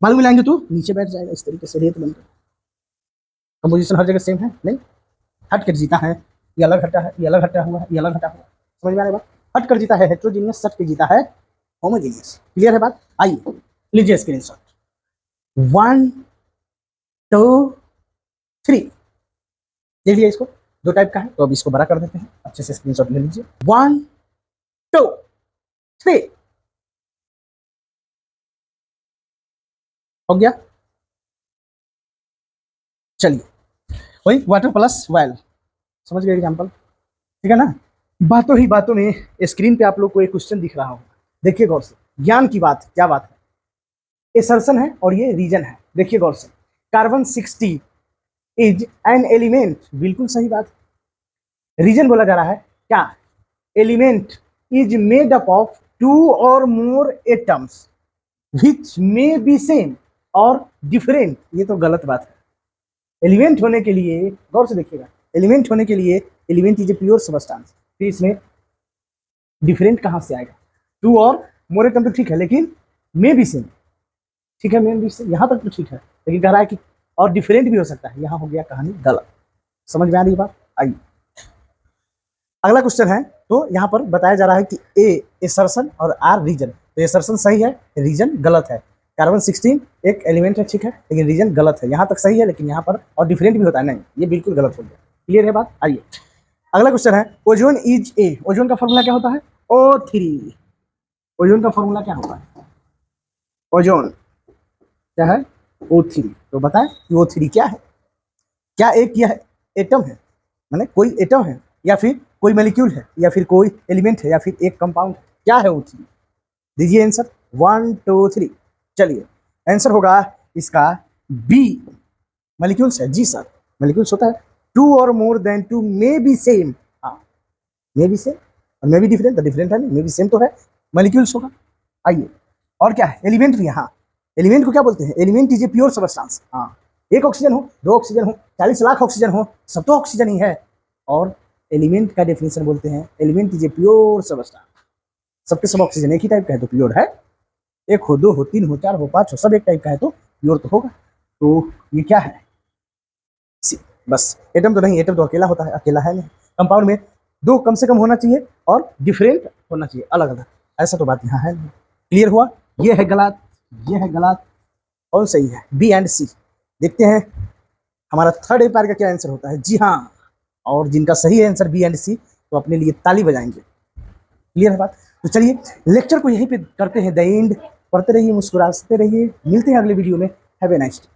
बालू मिलाएंगे तो नीचे बैठ जाएगा, इस तरीके से रेत बनकर। कंपोजिशन हर जगह सेम है नहीं, हट कर जीता है, ये अलग हटा है, ये अलग हटा हुआ है, ये अलग हटा हुआ है, समझ में आ रहा है बात। हट कर जीता है हेट्रोजीनियस, सट के जीता है होमोजीनियस। क्लियर है बात। आइए लीजिए स्क्रीनशॉट। 1 2 3 देख लिया इसको, दो टाइप का है, तो अब इसको बड़ा कर देते हैं, अच्छे से स्क्रीनशॉट ले लीजिए। 1 2 3 हो गया। चलिए वही वाटर प्लस वायल, समझ गए एग्जाम्पल, ठीक है ना। बातों ही बातों में स्क्रीन पे आप लोग को एक क्वेश्चन दिख रहा होगा, देखिए गौर से, ज्ञान की बात, क्या बात है, एसर्शन है और ये रीजन है, देखिए गौर से। कार्बन 60 इज एन एलिमेंट, बिल्कुल सही बात। रीजन बोला जा रहा है क्या, element is made up of 2 और मोर atoms which may be same और डिफरेंट, ये तो गलत बात है। एलिमेंट होने के लिए गौर से देखिएगा, एलिमेंट होने के लिए element is a pure substance, फिर इसमें डिफरेंट कहां से आएगा, 2 और मोर एटम तो ठीक है, लेकिन मे बी सेम, ठीक है, मे बी सेम यहां तक तो ठीक है, लेकिन कह रहा है कि और डिफरेंट भी हो सकता है, यहां हो गया कहानी गलत। समझ में आ रही बात, आइए अगला क्वेश्चन है। तो यहाँ पर बताया जा रहा है कि ए एसर्शन और आर रीजन, तो एसर्शन सही है, रीजन गलत है। कार्बन 16 एक एलिमेंट है, ठीक है, लेकिन रीजन गलत है, यहाँ तक सही है, लेकिन यहाँ पर और डिफरेंट भी होता है, नहीं ये बिल्कुल गलत हो गया। क्लियर है बात, आइए अगला क्वेश्चन है। ओजोन इज ए, ओजोन का फॉर्मूला क्या होता है, O3। ओजोन का फॉर्मूला क्या होता है, ओजोन क्या है, O3। तो बताएं कि O3 क्या है, क्या एक यह एटम है, माने कोई एटम है, या फिर कोई मॉलिक्यूल है, या फिर कोई एलिमेंट है, या फिर एक कंपाउंड है, क्या है O3, दीजिए आंसर 1 2 3। चलिए आंसर होगा इसका बी, मॉलिक्यूल्स है, जी सर मॉलिक्यूल्स होता है। 2 और more than 2 may be same, हाँ मे बी सेम और मे बी डिफरेंट, तो डिफरेंट है नहीं, मे बी सेम तो है, मॉलिक्यूल्स होगा। आइए और क्या है, एलिमेंट भी, हाँ एलिमेंट को क्या बोलते हैं, element is a pure substance. हाँ एक ऑक्सीजन हो, 2 ऑक्सीजन हो, 40 लाख ऑक्सीजन हो, सब तो ऑक्सीजन ही है। और एलिमेंट का डेफिनेशन बोलते हैं, element is a pure substance, सबके सब ऑक्सीजन एक ही टाइप का है तो प्योर है, एक हो, 2 हो, 3 हो, 4 हो, 5 हो, सब एक टाइप का है तो प्योर तो होगा। तो ये क्या है, सी, बस एटम तो नहीं, एटम तो अकेला होता है, अकेला है नहीं। कंपाउंड में 2 कम से कम होना चाहिए और डिफरेंट होना चाहिए, अलग अलग, ऐसा तो बात यहाँ है नहीं। क्लियर हुआ, ये है गलत, ये है गलत, और सही है बी एंड सी। देखते हैं हमारा थर्ड ए पार का क्या आंसर होता है, जी हाँ, और जिनका सही है आंसर बी एंड सी तो अपने लिए ताली बजाएंगे। क्लियर है बात, तो चलिए लेक्चर को यहीं पे करते हैं द एंड, पढ़ते रहिए, मुस्कुराते रहिए, मिलते हैं अगले वीडियो में, हैव ए नाइस डे।